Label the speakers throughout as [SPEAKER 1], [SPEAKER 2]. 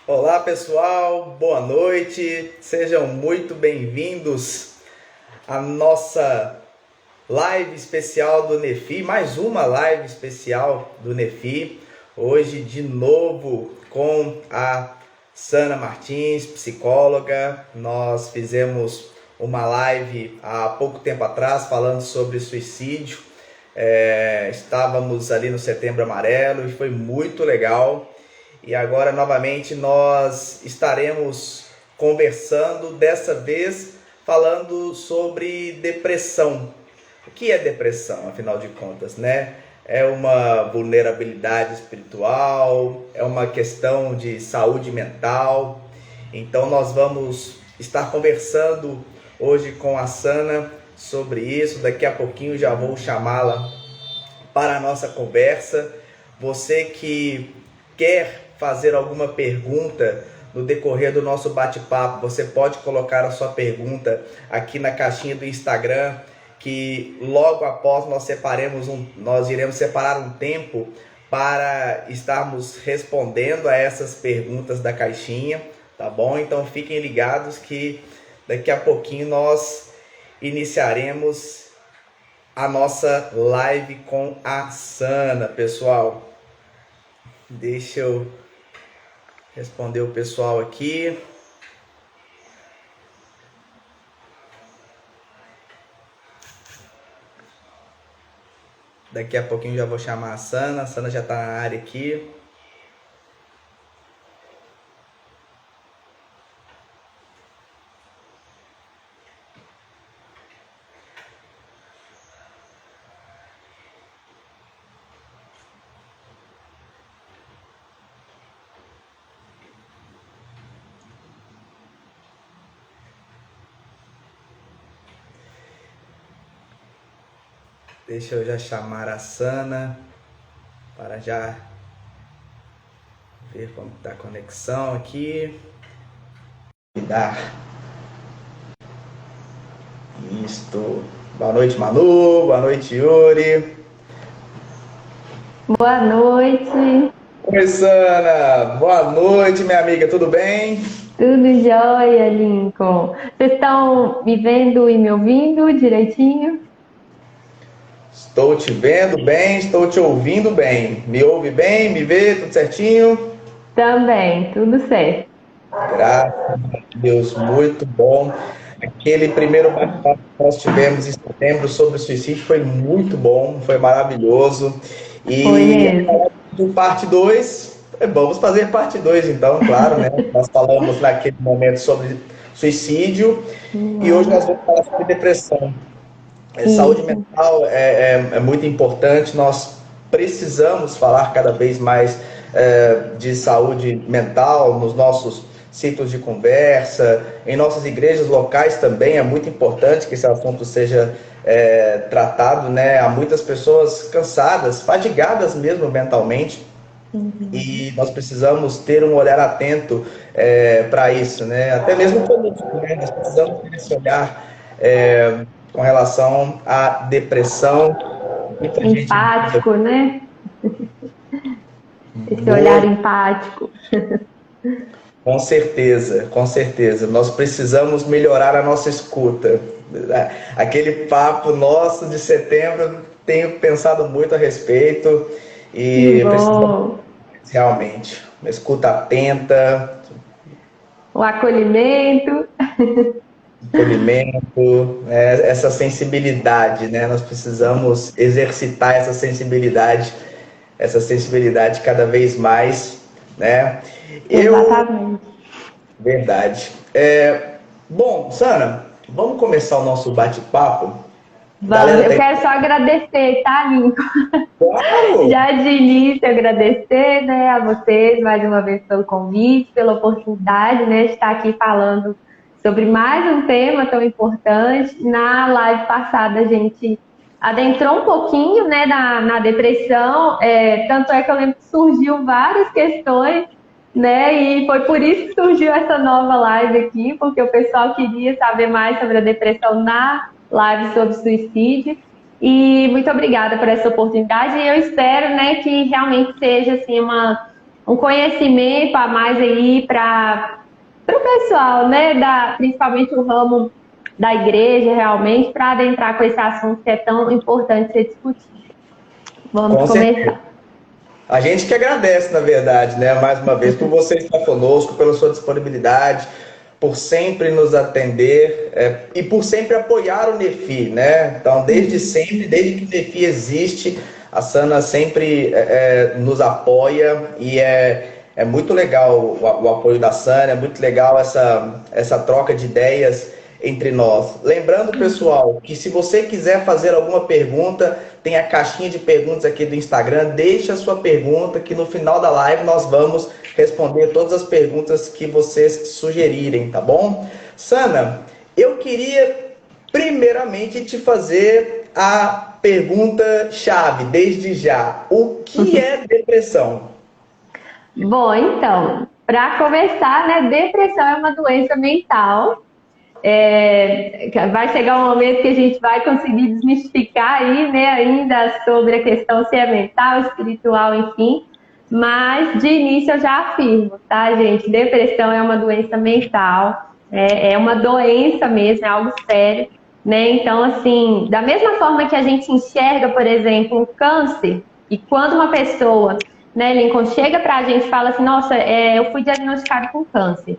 [SPEAKER 1] Olá pessoal, boa noite, sejam muito bem-vindos à nossa live especial do Nefi, mais uma live especial do Nefi, hoje de novo com a Sana Martins, psicóloga. Nós fizemos uma live há pouco tempo atrás falando sobre suicídio. Estávamos ali no Setembro Amarelo e foi muito legal. E agora novamente nós estaremos conversando, dessa vez falando sobre depressão. O que é depressão, afinal de contas, né? É uma vulnerabilidade espiritual, é uma questão de saúde mental. Então nós vamos estar conversando hoje com a Sana sobre isso. Daqui a pouquinho já vou chamá-la para a nossa conversa. Você que quer fazer alguma pergunta no decorrer do nosso bate-papo, você pode colocar a sua pergunta aqui na caixinha do Instagram, que logo após nós iremos separar um tempo para estarmos respondendo a essas perguntas da caixinha, tá bom? Então fiquem ligados que daqui a pouquinho nós iniciaremos a nossa live com a Sana, pessoal. Deixa eu responder o pessoal aqui. Daqui a pouquinho já vou chamar a Sana já está na área aqui. Deixa eu já chamar a Sana para já ver como está a conexão aqui. Isto. Boa noite, Manu. Boa noite, Yuri.
[SPEAKER 2] Boa noite,
[SPEAKER 1] Oi, Sana. Boa noite, minha amiga. Tudo bem?
[SPEAKER 2] tudo jóia, Lincoln? Vocês estão me vendo e me ouvindo direitinho?
[SPEAKER 1] Estou te vendo bem, estou te ouvindo bem. Me ouve bem? Me vê? Tudo certinho?
[SPEAKER 2] Também, tudo certo.
[SPEAKER 1] Graças a Deus, muito bom. Aquele primeiro bate-papo que nós tivemos em setembro sobre o suicídio foi muito bom, foi maravilhoso.
[SPEAKER 2] Foi
[SPEAKER 1] E
[SPEAKER 2] mesmo.
[SPEAKER 1] do parte 2, vamos fazer parte 2 então, claro, né? Nós falamos naquele momento sobre suicídio e hoje nós
[SPEAKER 2] Uhum.
[SPEAKER 1] vamos falar sobre depressão. Saúde
[SPEAKER 2] Isso.
[SPEAKER 1] mental é muito importante, nós precisamos falar cada vez mais de saúde mental nos nossos ciclos de conversa, em nossas igrejas locais também é muito importante que esse assunto seja tratado, né? Há muitas pessoas cansadas, fadigadas mesmo mentalmente,
[SPEAKER 2] Uhum.
[SPEAKER 1] e nós precisamos ter um olhar atento para isso, né? Até mesmo político, né? Nós precisamos ter esse olhar com relação à depressão. Muita gente lida
[SPEAKER 2] Empático, né? Esse olhar
[SPEAKER 1] muito,
[SPEAKER 2] empático.
[SPEAKER 1] com certeza, com certeza. Nós precisamos melhorar a nossa escuta. Aquele papo nosso de setembro, tenho pensado muito a respeito
[SPEAKER 2] Que
[SPEAKER 1] e precisamos
[SPEAKER 2] bom.
[SPEAKER 1] realmente uma escuta atenta,
[SPEAKER 2] O acolhimento.
[SPEAKER 1] acolhimento, né? Essa sensibilidade, né? Nós precisamos exercitar essa sensibilidade cada vez mais, né? Eu,
[SPEAKER 2] Exatamente.
[SPEAKER 1] verdade. Bom, Sana, vamos começar o nosso bate-papo.
[SPEAKER 2] Vamos,
[SPEAKER 1] Galera,
[SPEAKER 2] eu
[SPEAKER 1] tem
[SPEAKER 2] quero só agradecer, tá, Lincoln?
[SPEAKER 1] claro.
[SPEAKER 2] Já de início agradecer, né, a vocês mais uma vez pelo convite, pela oportunidade, né, de estar aqui falando sobre mais um tema tão importante. Na live passada a gente adentrou um pouquinho, né, na depressão, tanto é que eu lembro que surgiu várias questões, né, e foi por isso que surgiu essa nova live aqui, porque o pessoal queria saber mais sobre a depressão na live sobre suicídio. E muito obrigada por essa oportunidade. E eu espero, né, que realmente seja assim um conhecimento a mais aí para o pessoal, né? Principalmente o ramo da igreja, realmente, para adentrar com esse assunto que é tão importante ser discutido. Vamos
[SPEAKER 1] Com certeza.
[SPEAKER 2] começar.
[SPEAKER 1] A gente que agradece, na verdade, né, mais uma vez, por você estar conosco, pela sua disponibilidade, por sempre nos atender e por sempre apoiar o NEFI, né? Então, desde sempre, desde que o NEFI existe, a Sana sempre nos apoia e é muito legal o apoio da Sana, é muito legal essa troca de ideias entre nós. Lembrando, pessoal, que se você quiser fazer alguma pergunta, tem a caixinha de perguntas aqui do Instagram, deixe a sua pergunta que no final da live nós vamos responder todas as perguntas que vocês sugerirem, tá bom? Sana, eu queria primeiramente te fazer a pergunta chave, desde já. O que é depressão?
[SPEAKER 2] Bom, então, para começar, né, depressão é uma doença mental. Vai chegar um momento que a gente vai conseguir desmistificar aí, né, ainda sobre a questão se é mental, espiritual, enfim. Mas de início eu já afirmo, tá, gente? Depressão é uma doença mental, é uma doença mesmo, é algo sério, né? Então, assim, da mesma forma que a gente enxerga, por exemplo, um câncer, e quando uma pessoa, né, Lincoln, chega pra gente e fala assim, nossa, eu fui diagnosticado com câncer.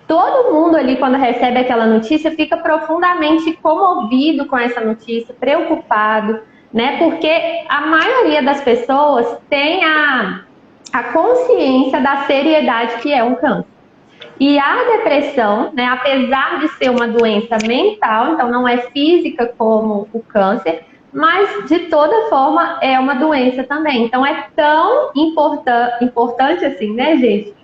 [SPEAKER 2] Todo mundo ali, quando recebe aquela notícia, fica profundamente comovido com essa notícia, preocupado, né? Porque a maioria das pessoas tem a consciência da seriedade que é um câncer. E a depressão, né, apesar de ser uma doença mental, então não é física como o câncer, mas de toda forma é uma doença também. Então é tão importante assim, né, gente?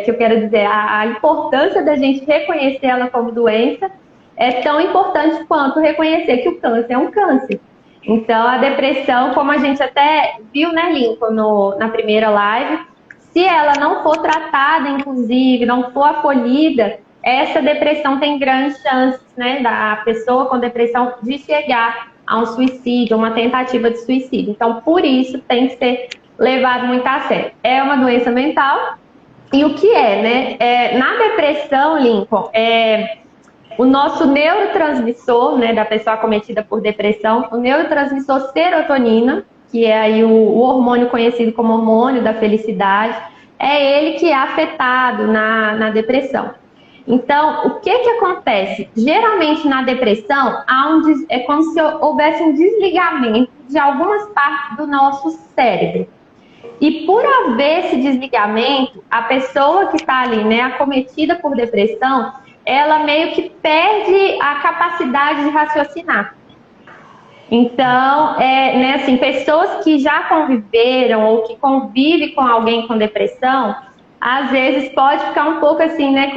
[SPEAKER 2] Que eu quero dizer, a importância da gente reconhecer ela como doença é tão importante quanto reconhecer que o câncer é um câncer. Então, a depressão, como a gente até viu, né, Lincoln, na primeira live, se ela não for tratada, inclusive, não for acolhida, essa depressão tem grandes chances, né, da pessoa com depressão de chegar a um suicídio, uma tentativa de suicídio. Então, por isso, tem que ser levado muito a sério. É uma doença mental. E o que é, né? Na depressão, Lincoln, o nosso neurotransmissor, né, da pessoa acometida por depressão, o neurotransmissor serotonina, que é aí o hormônio conhecido como hormônio da felicidade, é ele que é afetado na depressão. Então, o que acontece? Geralmente na depressão é como se houvesse um desligamento de algumas partes do nosso cérebro. E por haver esse desligamento, a pessoa que está ali, né, acometida por depressão, ela meio que perde a capacidade de raciocinar. Então, né, assim, pessoas que já conviveram ou que convivem com alguém com depressão, às vezes pode ficar um pouco assim, né,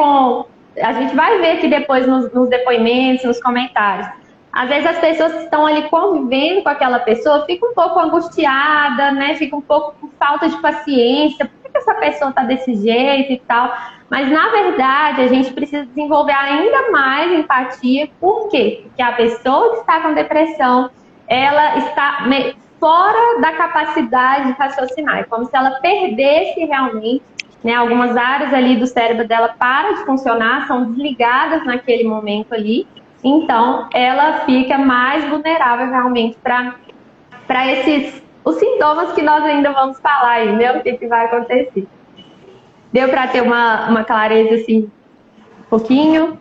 [SPEAKER 2] a gente vai ver aqui depois nos depoimentos, nos comentários. Às vezes as pessoas que estão ali convivendo com aquela pessoa ficam um pouco angustiadas, né? Ficam um pouco com falta de paciência. Por que essa pessoa está desse jeito e tal? Mas, na verdade, a gente precisa desenvolver ainda mais empatia. Por quê? Porque a pessoa que está com depressão, ela está fora da capacidade de raciocinar. É como se ela perdesse realmente, né? Algumas áreas ali do cérebro dela param de funcionar, são desligadas naquele momento ali. Então, ela fica mais vulnerável realmente para os sintomas que nós ainda vamos falar aí, né? O que vai acontecer. Deu para ter uma clareza assim, um pouquinho?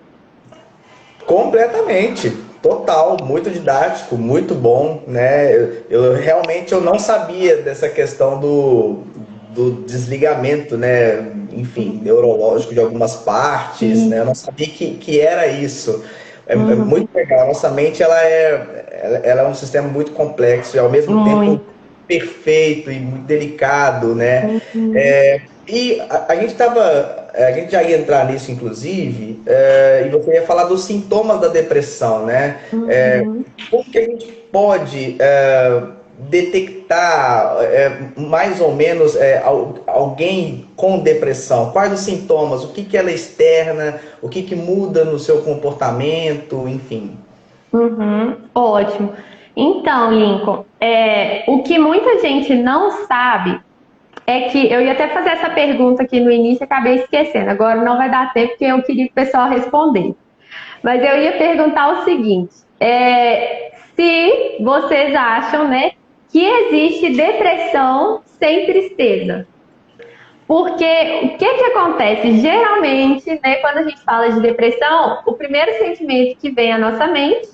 [SPEAKER 1] Completamente, total, muito didático, muito bom, né? Eu realmente não sabia dessa questão do desligamento, né? Enfim, neurológico de algumas partes, né? Eu não sabia que era isso. É muito legal. A nossa mente ela é um sistema muito complexo e ao mesmo tempo perfeito e muito delicado, né? E a gente já ia entrar nisso, inclusive, e você ia falar dos sintomas da depressão, né? Como que a gente pode detectar mais ou menos alguém com depressão? Quais os sintomas? O que ela externa? O que muda no seu comportamento? Enfim.
[SPEAKER 2] Ótimo. Então, Lincoln, o que muita gente não sabe É que eu ia até fazer essa pergunta aqui no início, acabei esquecendo. Agora não vai dar tempo, porque eu queria que o pessoal respondesse. Mas eu ia perguntar o seguinte: se vocês acham, né, que existe depressão sem tristeza? Porque o que acontece? Geralmente, né, quando a gente fala de depressão, o primeiro sentimento que vem à nossa mente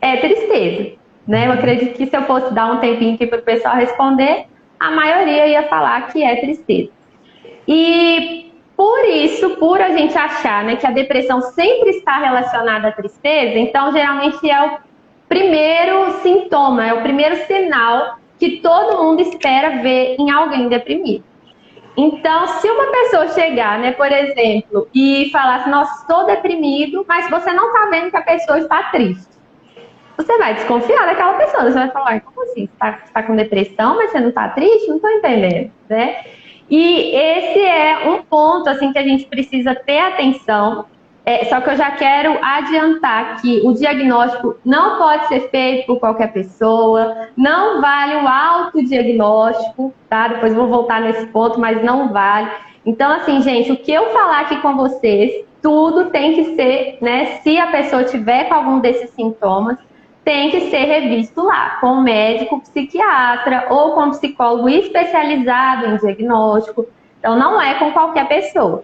[SPEAKER 2] é tristeza. Né? Eu acredito que se eu fosse dar um tempinho aqui para o pessoal responder, a maioria ia falar que é tristeza. E por isso, por a gente achar, né, que a depressão sempre está relacionada à tristeza, então geralmente é o primeiro sintoma, é o primeiro sinal que todo mundo espera ver em alguém deprimido. Então, se uma pessoa chegar, né, por exemplo, e falar assim, nossa, estou deprimido, mas você não está vendo que a pessoa está triste, você vai desconfiar daquela pessoa. Você vai falar, como assim? Você está com depressão, mas você não está triste? Não estou entendendo, né? E esse é um ponto, assim, que a gente precisa ter atenção. Só que eu já quero adiantar que o diagnóstico não pode ser feito por qualquer pessoa, não vale o autodiagnóstico, tá? Depois eu vou voltar nesse ponto, mas não vale. Então, assim, gente, o que eu falar aqui com vocês, tudo tem que ser, né? Se a pessoa tiver com algum desses sintomas, tem que ser revisto lá, com um médico psiquiatra ou com um psicólogo especializado em diagnóstico. Então, não é com qualquer pessoa.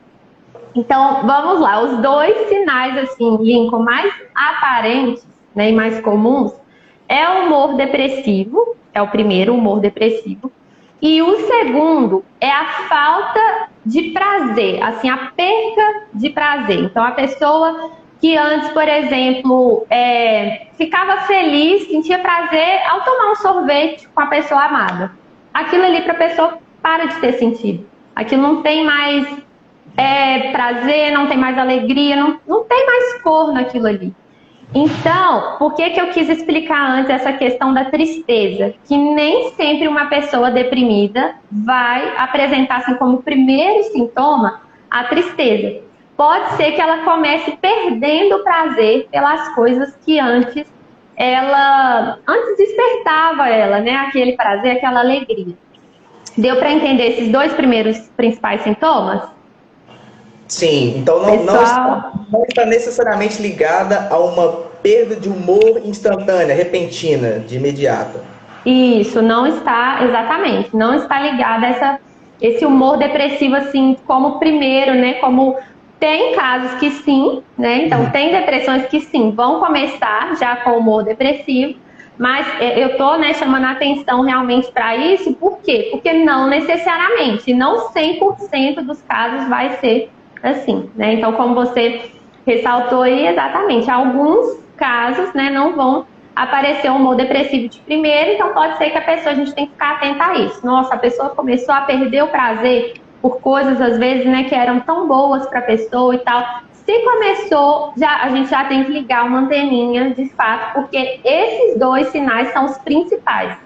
[SPEAKER 2] Então, vamos lá. Os dois sinais, assim, Lincoln, mais aparentes, né, e mais comuns, é o humor depressivo, é o primeiro, humor depressivo. E o segundo é a falta de prazer, assim, a perda de prazer. Então, a pessoa que antes, por exemplo, ficava feliz, sentia prazer ao tomar um sorvete com a pessoa amada. Aquilo ali para a pessoa para de ter sentido. Aquilo não tem mais prazer, não tem mais alegria, não tem mais cor naquilo ali. Então, por que eu quis explicar antes essa questão da tristeza? Que nem sempre uma pessoa deprimida vai apresentar assim como primeiro sintoma a tristeza. Pode ser que ela comece perdendo o prazer pelas coisas que antes despertava ela, né? Aquele prazer, aquela alegria. Deu para entender esses dois primeiros principais sintomas?
[SPEAKER 1] Sim, então não está necessariamente ligada a uma perda de humor instantânea, repentina, de imediato.
[SPEAKER 2] Isso, não está, exatamente, não está ligada a esse humor depressivo assim como primeiro, né? Como tem casos que sim, né? Então tem depressões que sim, vão começar já com humor depressivo, mas eu estou, né, chamando a atenção realmente para isso, por quê? Porque não necessariamente, não 100% dos casos vai ser assim, né? Então, como você ressaltou aí, exatamente, alguns casos, né, não vão aparecer um humor depressivo de primeiro, então pode ser que a pessoa, a gente tem que ficar atenta a isso. Nossa, a pessoa começou a perder o prazer por coisas, às vezes, né, que eram tão boas para a pessoa e tal. Se começou, a gente já tem que ligar uma anteninha, de fato, porque esses dois sinais são os principais.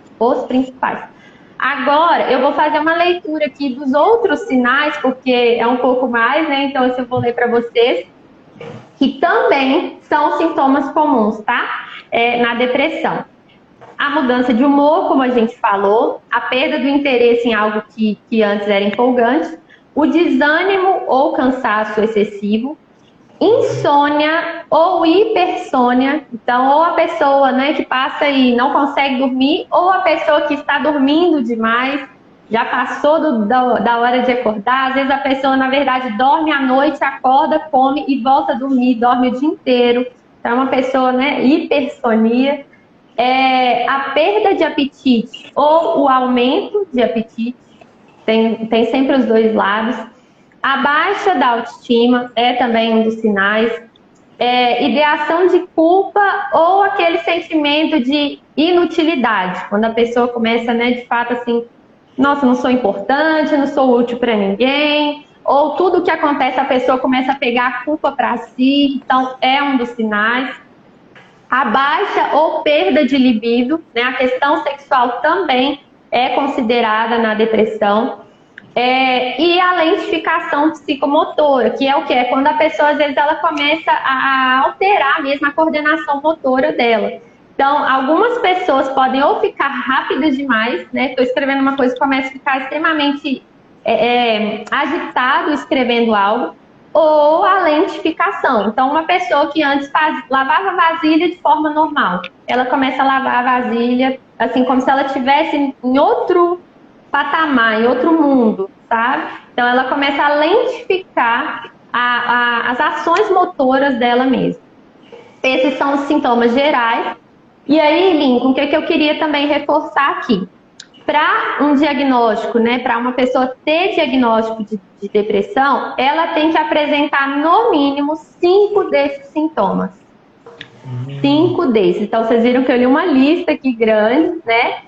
[SPEAKER 2] Agora, eu vou fazer uma leitura aqui dos outros sinais, porque é um pouco mais, né? Então, eu vou ler para vocês, que também são sintomas comuns, tá? Na depressão. A mudança de humor, como a gente falou, a perda do interesse em algo que antes era empolgante, o desânimo ou cansaço excessivo, insônia ou hipersônia. Então, ou a pessoa, né, que passa e não consegue dormir, ou a pessoa que está dormindo demais, já passou da hora de acordar. Às vezes a pessoa, na verdade, dorme à noite, acorda, come e volta a dormir, dorme o dia inteiro. Então, é uma pessoa, né, hipersonia. A perda de apetite ou o aumento de apetite, tem sempre os dois lados. A baixa da autoestima é também um dos sinais. Ideação de culpa ou aquele sentimento de inutilidade, quando a pessoa começa, né, de fato, assim, nossa, não sou importante, não sou útil para ninguém, ou tudo que acontece a pessoa começa a pegar a culpa para si, então é um dos sinais. A baixa ou perda de libido, né, a questão sexual também é considerada na depressão. E a lentificação psicomotora, que é o que? É quando a pessoa, às vezes, ela começa a alterar mesmo a coordenação motora dela. Então, algumas pessoas podem ou ficar rápidas demais, né? Estou escrevendo uma coisa que começa a ficar extremamente agitado escrevendo algo, ou a lentificação. Então, uma pessoa que antes lavava vasilha de forma normal, ela começa a lavar a vasilha, assim, como se ela estivesse em outro patamar, em outro mundo, sabe? Então, ela começa a lentificar as ações motoras dela mesma. Esses são os sintomas gerais. E aí, Lincoln, o que eu queria também reforçar aqui? Para um diagnóstico, né, para uma pessoa ter diagnóstico de depressão, ela tem que apresentar no mínimo 5 desses sintomas. 5 desses. Então, vocês viram que eu li uma lista aqui grande, né?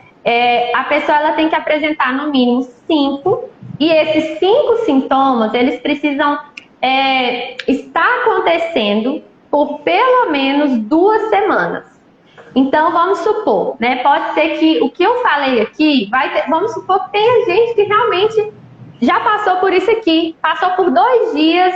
[SPEAKER 2] A pessoa ela tem que apresentar no mínimo 5, e esses 5 sintomas, eles precisam estar acontecendo por pelo menos 2 semanas. Então, vamos supor, né? Pode ser que o que eu falei aqui, vamos supor que tenha gente que realmente já passou por isso aqui, passou por 2 dias,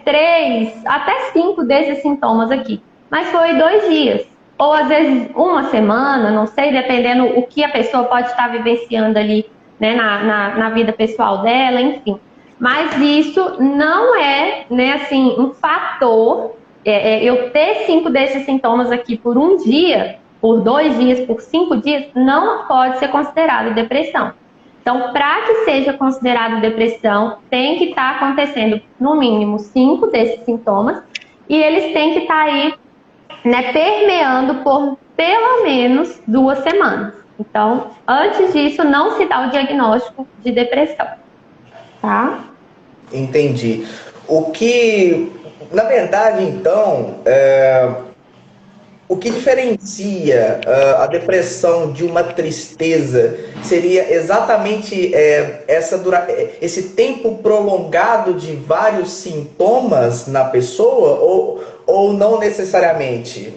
[SPEAKER 2] 3, até 5 desses sintomas aqui, mas foi 2 dias, ou às vezes 1 semana, não sei, dependendo o que a pessoa pode estar vivenciando ali, né, na vida pessoal dela, enfim. Mas isso não é, né, assim, um fator. Eu ter 5 desses sintomas aqui por 1 dia, por 2 dias, por 5 dias, não pode ser considerado depressão. Então, para que seja considerado depressão, tem que estar acontecendo no mínimo 5 desses sintomas, e eles têm que estar aí, né, permeando por pelo menos 2 semanas. Então, antes disso, não se dá o diagnóstico de depressão, tá?
[SPEAKER 1] Entendi. Na verdade, então, o que diferencia a depressão de uma tristeza seria exatamente esse tempo prolongado de vários sintomas na pessoa, ou não necessariamente?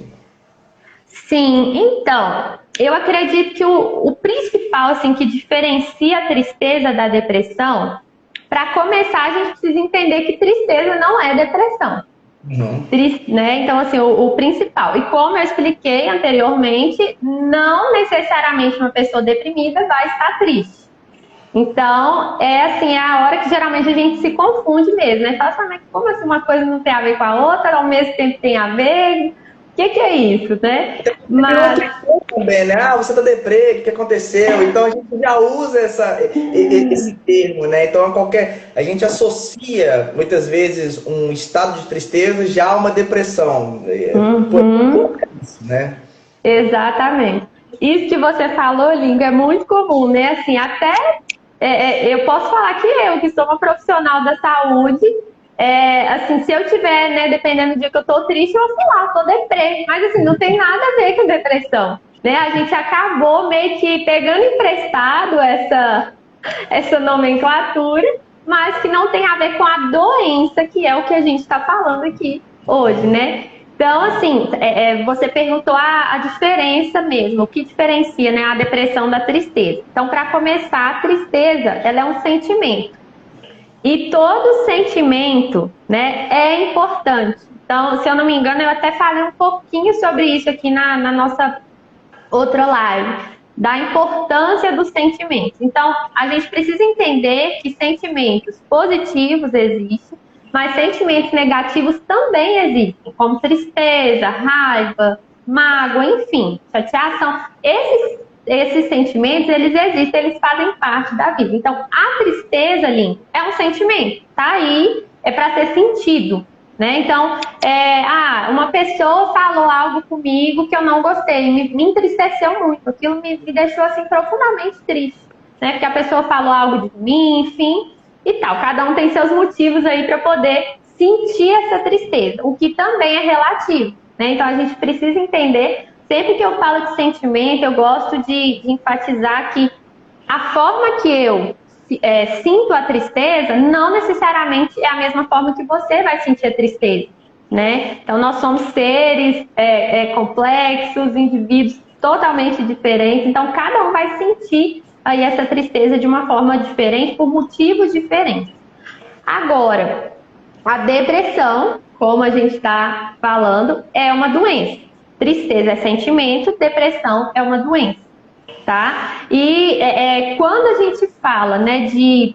[SPEAKER 2] Sim, então, eu acredito que o principal, assim, que diferencia a tristeza da depressão, para começar, a gente precisa entender que tristeza não é depressão.
[SPEAKER 1] Uhum.
[SPEAKER 2] Né? Então, assim, o principal. E como eu expliquei anteriormente, não necessariamente uma pessoa deprimida vai estar triste. Então, é a hora que geralmente a gente se confunde mesmo, né? Fala assim, mas como assim uma coisa não tem a ver com a outra, ao mesmo tempo tem a ver? O que é isso, né?
[SPEAKER 1] Mas também, né? Você tá deprê, o que aconteceu? Então a gente já usa esse termo, né? Então a gente associa muitas vezes um estado de tristeza já a uma depressão.
[SPEAKER 2] Uhum.
[SPEAKER 1] Né?
[SPEAKER 2] Exatamente. Isso que você falou, Lingo, é muito comum, né? Assim, até eu posso falar que sou uma profissional da saúde, assim, se eu tiver, né, dependendo do dia que eu tô triste, eu vou falar, eu tô deprê, mas assim, não tem nada a ver com depressão, né? A gente acabou meio que pegando emprestado essa nomenclatura, mas que não tem a ver com a doença, que é o que a gente está falando aqui hoje, né? Então, assim, você perguntou a diferença mesmo, o que diferencia, né, a depressão da tristeza. Então, para começar, a tristeza, ela é um sentimento. E todo sentimento, né, é importante. Então, se eu não me engano, eu até falei um pouquinho sobre isso aqui na nossa outra live, da importância dos sentimentos. Então, a gente precisa entender que sentimentos positivos existem, mas sentimentos negativos também existem, como tristeza, raiva, mágoa, enfim, chateação. Esses sentimentos, eles existem, eles fazem parte da vida. Então, a tristeza, Lin, é um sentimento, tá aí, é para ser sentido, né? Então, uma pessoa falou algo comigo que eu não gostei, me entristeceu muito, aquilo me deixou assim profundamente triste, né? Porque a pessoa falou algo de mim, enfim, e tal. Cada um tem seus motivos aí para poder sentir essa tristeza, o que também é relativo, né? Então a gente precisa entender, sempre que eu falo de sentimento, eu gosto de enfatizar que a forma que eu sinto a tristeza não necessariamente é a mesma forma que você vai sentir a tristeza, né? Então nós somos seres complexos, indivíduos totalmente diferentes, então cada um vai sentir aí essa tristeza de uma forma diferente, por motivos diferentes. Agora, a depressão, como a gente está falando, é uma doença. Tristeza é sentimento, depressão é uma doença, tá? E quando a gente fala, né, de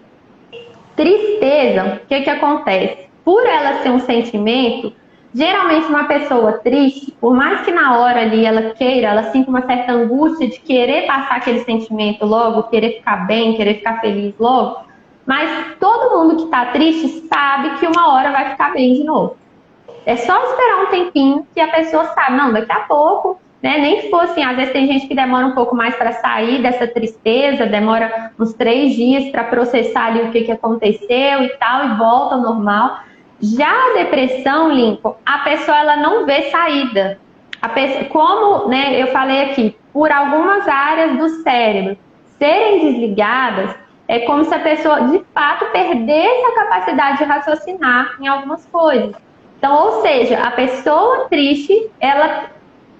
[SPEAKER 2] Tristeza, o que acontece? Por ela ser um sentimento, geralmente uma pessoa triste, por mais que na hora ali ela queira, ela sinta uma certa angústia de querer passar aquele sentimento logo, querer ficar bem, querer ficar feliz logo, mas todo mundo que está triste sabe que uma hora vai ficar bem de novo. É só esperar um tempinho que a pessoa sabe, não, daqui a pouco, né? Nem que for assim, às vezes tem gente que demora um pouco mais para sair dessa tristeza, demora uns 3 dias para processar ali o que aconteceu e tal, e volta ao normal. Já a depressão, Lincoln, a pessoa ela não vê saída. Como, né, eu falei aqui, por algumas áreas do cérebro serem desligadas, é como se a pessoa, de fato, perdesse a capacidade de raciocinar em algumas coisas. Então, ou seja, a pessoa triste, ela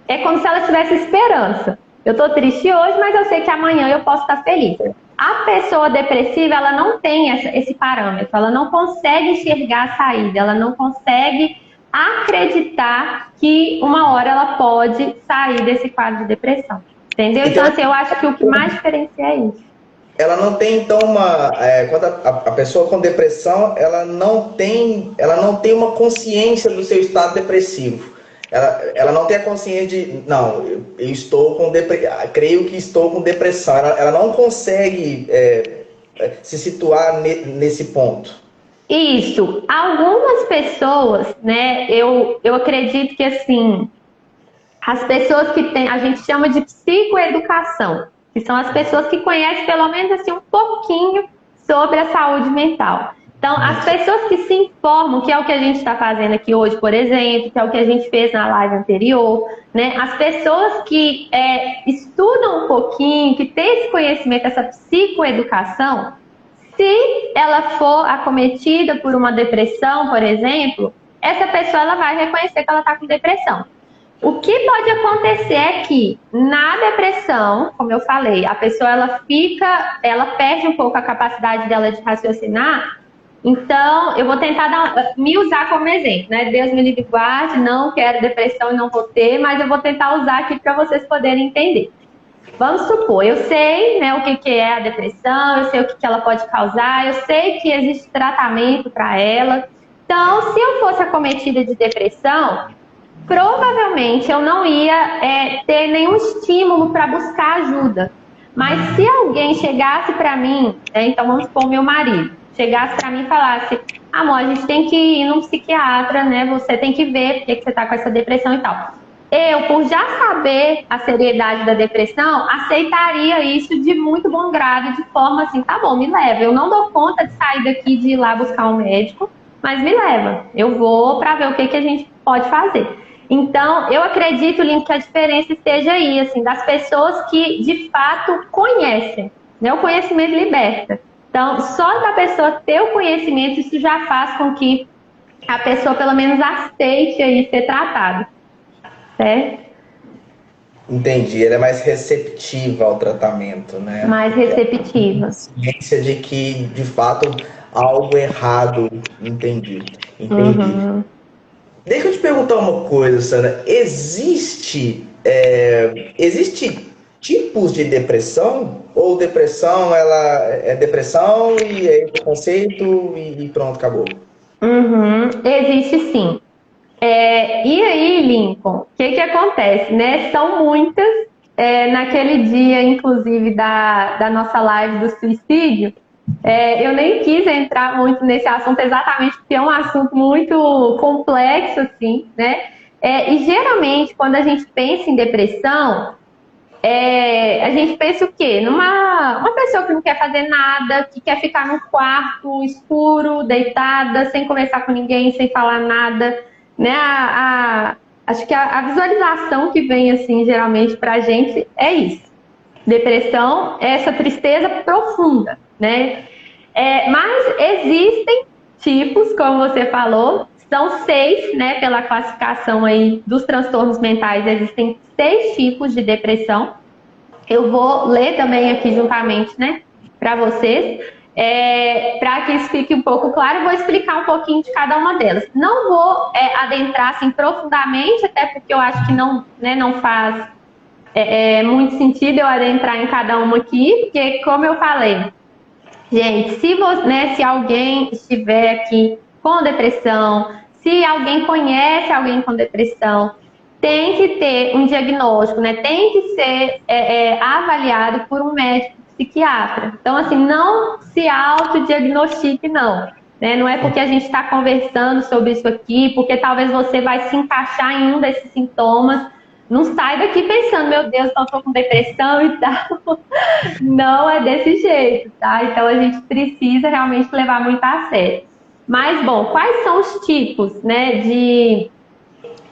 [SPEAKER 2] é como se ela tivesse esperança. Eu estou triste hoje, mas eu sei que amanhã eu posso estar feliz. A pessoa depressiva, ela não tem esse parâmetro, ela não consegue enxergar a saída, ela não consegue acreditar que uma hora ela pode sair desse quadro de depressão. Entendeu? Então, assim, eu acho que o que mais diferencia é isso.
[SPEAKER 1] Ela não tem, então, quando a pessoa com depressão, ela não tem uma consciência do seu estado depressivo. Ela não tem a consciência de, não, eu estou com depressão, creio que estou com depressão. Ela não consegue se situar nesse ponto.
[SPEAKER 2] Isso. Algumas pessoas, né, eu acredito que, assim, as pessoas que têm, a gente chama de psicoeducação, que são as pessoas que conhecem pelo menos assim um pouquinho sobre a saúde mental. Então, as pessoas que se informam, que é o que a gente está fazendo aqui hoje, por exemplo, que é o que a gente fez na live anterior, né? As pessoas que estudam um pouquinho, que têm esse conhecimento, essa psicoeducação, se ela for acometida por uma depressão, por exemplo, essa pessoa ela vai reconhecer que ela está com depressão. O que pode acontecer é que na depressão, como eu falei, a pessoa ela perde um pouco a capacidade dela de raciocinar. Então, eu vou tentar me usar como exemplo, né? Deus me livre e guarde, não quero depressão e não vou ter, mas eu vou tentar usar aqui para vocês poderem entender. Vamos supor, eu sei, né, o que é a depressão, eu sei o que ela pode causar, eu sei que existe tratamento para ela. Então, se eu fosse acometida de depressão, provavelmente eu não ia ter nenhum estímulo para buscar ajuda. Mas se alguém chegasse para mim, então vamos supor meu marido, chegasse para mim e falasse, amor, a gente tem que ir num psiquiatra, né? Você tem que ver porque que você está com essa depressão e tal. Eu, por já saber a seriedade da depressão, aceitaria isso de muito bom grado, de forma assim, tá bom, me leva. Eu não dou conta de sair daqui, de ir lá buscar um médico, mas me leva. Eu vou para ver o que a gente pode fazer. Então, eu acredito, Link, que a diferença esteja aí, assim, das pessoas que, de fato, conhecem, né? O conhecimento liberta. Então, só da pessoa ter o conhecimento, isso já faz com que a pessoa, pelo menos, aceite aí ser tratada, certo?
[SPEAKER 1] Entendi, ela é mais receptiva ao tratamento, né?
[SPEAKER 2] Mais receptiva.
[SPEAKER 1] Ciência de que, de fato, algo errado, entendi.
[SPEAKER 2] Uhum.
[SPEAKER 1] Deixa eu te perguntar uma coisa, Sandra. Existe tipos de depressão? Ou depressão, ela é depressão e é preconceito e pronto, acabou?
[SPEAKER 2] Uhum. Existe sim. E aí, Lincoln, o que acontece, né? São muitas. Naquele dia, inclusive, da nossa live do suicídio, eu nem quis entrar muito nesse assunto exatamente porque é um assunto muito complexo, assim, né? E geralmente, quando a gente pensa em depressão, a gente pensa o quê? Uma pessoa que não quer fazer nada, que quer ficar num quarto escuro, deitada, sem conversar com ninguém, sem falar nada, né? Acho que a visualização que vem, assim, geralmente pra gente é isso. Depressão é essa tristeza profunda, né? Mas existem tipos, como você falou, são 6, né? Pela classificação aí dos transtornos mentais, existem 6 tipos de depressão. Eu vou ler também aqui juntamente, né? Para vocês. Para que isso fique um pouco claro, eu vou explicar um pouquinho de cada uma delas. Não vou adentrar assim profundamente, até porque eu acho que não faz muito sentido eu adentrar em cada uma aqui, porque, como eu falei, Gente, se você, né, se alguém estiver aqui com depressão, se alguém conhece alguém com depressão, tem que ter um diagnóstico, né? Tem que ser avaliado por um médico psiquiatra. Então, assim, não se autodiagnostique, não. Né? Não é porque a gente está conversando sobre isso aqui, porque talvez você vai se encaixar em um desses sintomas. Não sai daqui pensando, meu Deus, então eu tô com depressão e tal. Não é desse jeito, tá? Então a gente precisa realmente levar muito a sério. Mas, bom, quais são os tipos, né, de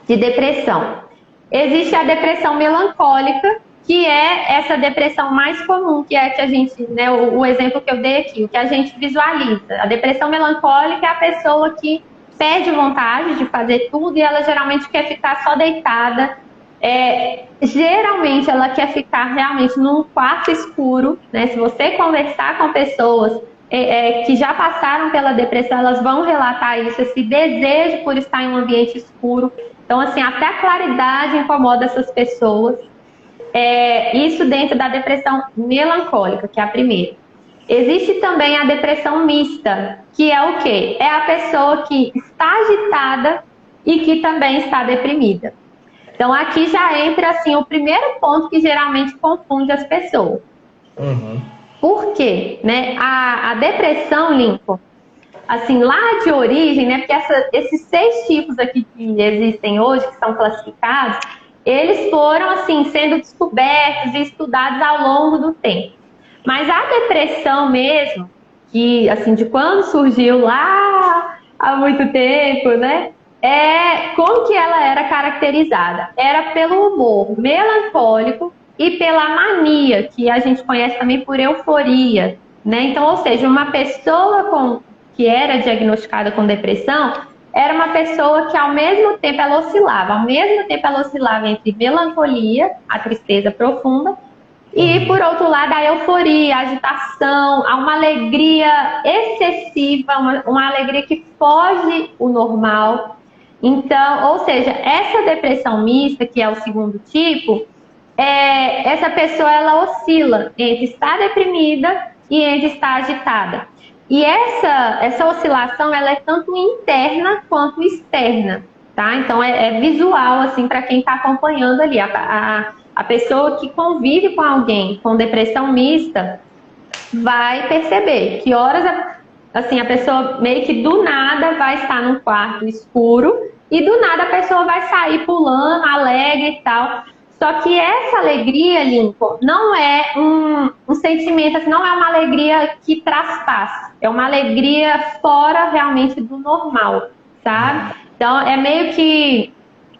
[SPEAKER 2] depressão? Existe a depressão melancólica, que é essa depressão mais comum, que é que a gente, né, o exemplo que eu dei aqui, o que a gente visualiza. A depressão melancólica é a pessoa que perde vontade de fazer tudo e ela geralmente quer ficar só deitada. Geralmente ela quer ficar realmente num quarto escuro, né? Se você conversar com pessoas que já passaram pela depressão, elas vão relatar isso, esse desejo por estar em um ambiente escuro. Então, assim, até a claridade incomoda essas pessoas. Isso dentro da depressão melancólica, que é a primeira. Existe também a depressão mista, que é o quê? É a pessoa que está agitada e que também está deprimida. Então, aqui já entra, assim, o primeiro ponto que geralmente confunde as pessoas.
[SPEAKER 1] Uhum.
[SPEAKER 2] Por quê? Né? A depressão, Lincoln, assim, lá de origem, né? Porque esses 6 tipos aqui que existem hoje, que são classificados, eles foram, assim, sendo descobertos e estudados ao longo do tempo. Mas a depressão mesmo, que, assim, de quando surgiu lá há muito tempo, né? Como que ela era caracterizada? Era pelo humor melancólico e pela mania, que a gente conhece também por euforia, né? Então, ou seja, uma pessoa que era diagnosticada com depressão era uma pessoa que ao mesmo tempo ela oscilava entre melancolia, a tristeza profunda, e por outro lado a euforia, a agitação, uma alegria excessiva, uma alegria que foge o normal. Então, ou seja, essa depressão mista, que é o segundo tipo, essa pessoa ela oscila entre estar deprimida e entre estar agitada. E essa oscilação ela é tanto interna quanto externa, tá? Então é visual assim para quem está acompanhando ali. A pessoa que convive com alguém com depressão mista vai perceber que horas assim a pessoa meio que do nada vai estar num quarto escuro e do nada a pessoa vai sair pulando, alegre e tal. Só que essa alegria, Lincoln, não é um sentimento, assim, não é uma alegria que traz paz. É uma alegria fora realmente do normal, sabe? Então, é meio que...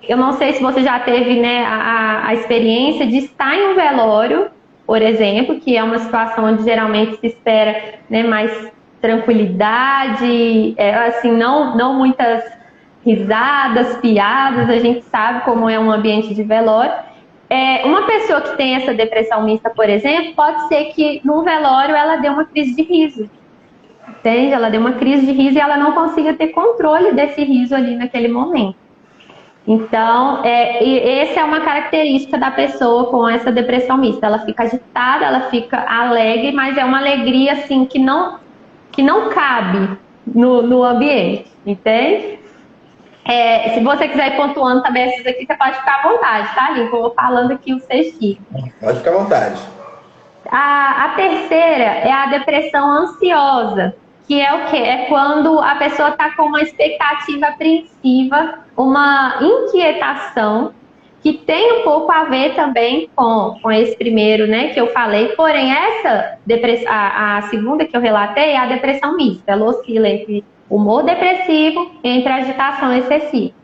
[SPEAKER 2] Eu não sei se você já teve, né, a experiência de estar em um velório, por exemplo, que é uma situação onde geralmente se espera, né, mais tranquilidade, assim, não muitas risadas, piadas, a gente sabe como é um ambiente de velório. Uma pessoa que tem essa depressão mista, por exemplo, pode ser que num velório ela dê uma crise de riso, entende? Ela deu uma crise de riso e ela não consiga ter controle desse riso ali naquele momento. Então, essa é uma característica da pessoa com essa depressão mista. Ela fica agitada, ela fica alegre, mas é uma alegria assim que não cabe no ambiente, entende? Se você quiser ir pontuando também esses aqui, você pode ficar à vontade, tá, Lincoln? Eu vou falando aqui os 6 tipos.
[SPEAKER 1] Pode ficar à vontade.
[SPEAKER 2] A terceira é a depressão ansiosa, que é o quê? É quando a pessoa está com uma expectativa apreensiva, uma inquietação, que tem um pouco a ver também com esse primeiro, né, que eu falei. Porém, essa depressão, a segunda que eu relatei é a depressão mista. Ela oscila entre humor depressivo e entre agitação excessiva.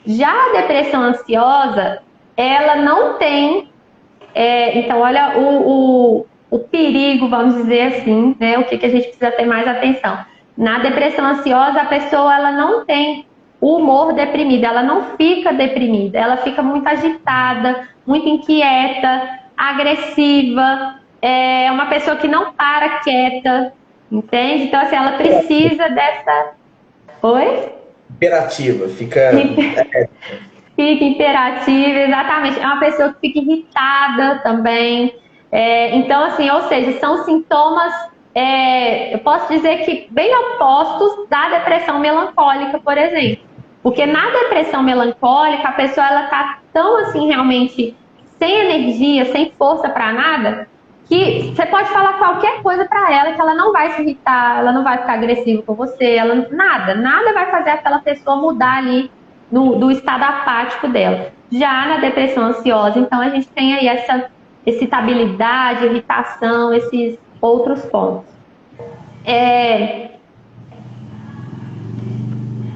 [SPEAKER 2] Já a depressão ansiosa, ela não tem... então, olha o perigo, vamos dizer assim, né? O que a gente precisa ter mais atenção. Na depressão ansiosa, a pessoa ela não tem o humor deprimido, ela não fica deprimida, ela fica muito agitada, muito inquieta, agressiva, é uma pessoa que não para quieta, entende? Então, assim, ela precisa dessa... Oi?
[SPEAKER 1] Imperativa, fica...
[SPEAKER 2] Fica imperativa, exatamente. É uma pessoa que fica irritada também. Então, assim, ou seja, são sintomas eu posso dizer que bem opostos da depressão melancólica, por exemplo. Porque na depressão melancólica, a pessoa ela tá tão assim realmente sem energia, sem força para nada, que você pode falar qualquer coisa para ela que ela não vai se irritar, ela não vai ficar agressiva com você, nada vai fazer aquela pessoa mudar ali do estado apático dela. Já na depressão ansiosa, então a gente tem aí essa excitabilidade, irritação, esses outros pontos.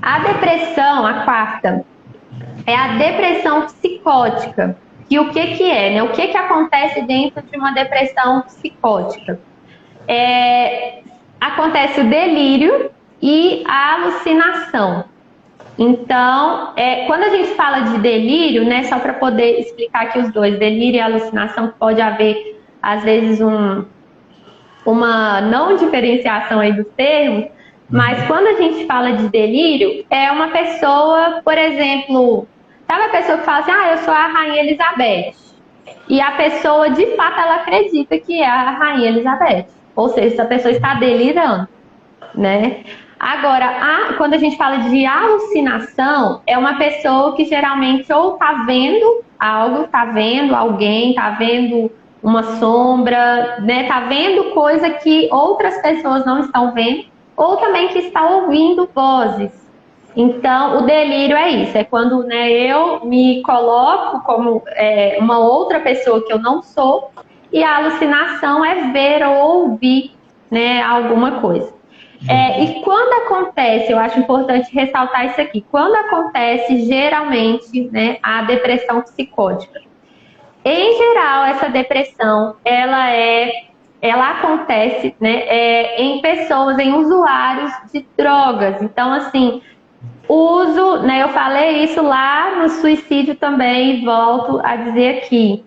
[SPEAKER 2] A depressão, a quarta, é a depressão psicótica. E o que é, né? O que acontece dentro de uma depressão psicótica? Acontece o delírio e a alucinação. Então, quando a gente fala de delírio, né, só para poder explicar aqui os dois, delírio e alucinação, pode haver, às vezes, uma não diferenciação aí dos termos, mas quando a gente fala de delírio, é uma pessoa, por exemplo, sabe a pessoa que fala assim, eu sou a Rainha Elizabeth, e a pessoa, de fato, ela acredita que é a Rainha Elizabeth, ou seja, essa pessoa está delirando, né? Agora, quando a gente fala de alucinação, é uma pessoa que geralmente ou está vendo algo, está vendo alguém, está vendo uma sombra, né? Está vendo coisa que outras pessoas não estão vendo, ou também que está ouvindo vozes. Então, o delírio é isso, é quando, né, eu me coloco como uma outra pessoa que eu não sou, e a alucinação é ver ou ouvir, né, alguma coisa. E quando acontece, eu acho importante ressaltar isso aqui, quando acontece geralmente, né, a depressão psicótica. Em geral, essa depressão, ela acontece, né, em pessoas, em usuários de drogas. Então, assim, uso, né, eu falei isso lá no suicídio também, volto a dizer aqui.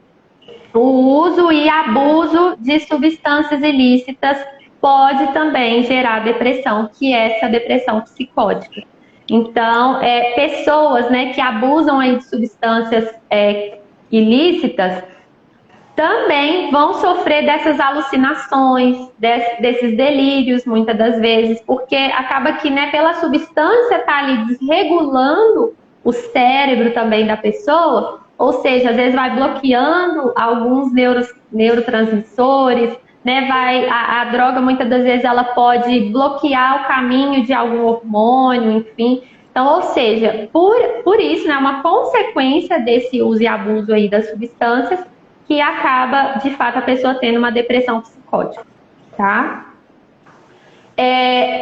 [SPEAKER 2] O uso e abuso de substâncias ilícitas pode também gerar depressão, que é essa depressão psicótica. Então, pessoas, né, que abusam aí de substâncias ilícitas também vão sofrer dessas alucinações, desses delírios, muitas das vezes, porque acaba que, né, pela substância tá ali desregulando o cérebro também da pessoa, ou seja, às vezes vai bloqueando alguns neurotransmissores, né, a droga muitas das vezes ela pode bloquear o caminho de algum hormônio, enfim. Então, ou seja, por isso, né, uma consequência desse uso e abuso aí das substâncias, que acaba, de fato, a pessoa tendo uma depressão psicótica, tá?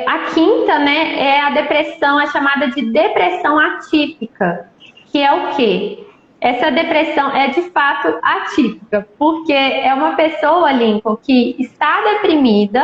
[SPEAKER 2] A quinta, né, é a depressão, é chamada de depressão atípica, que é o quê? Essa depressão é, de fato, atípica, porque é uma pessoa, Lincoln, que está deprimida,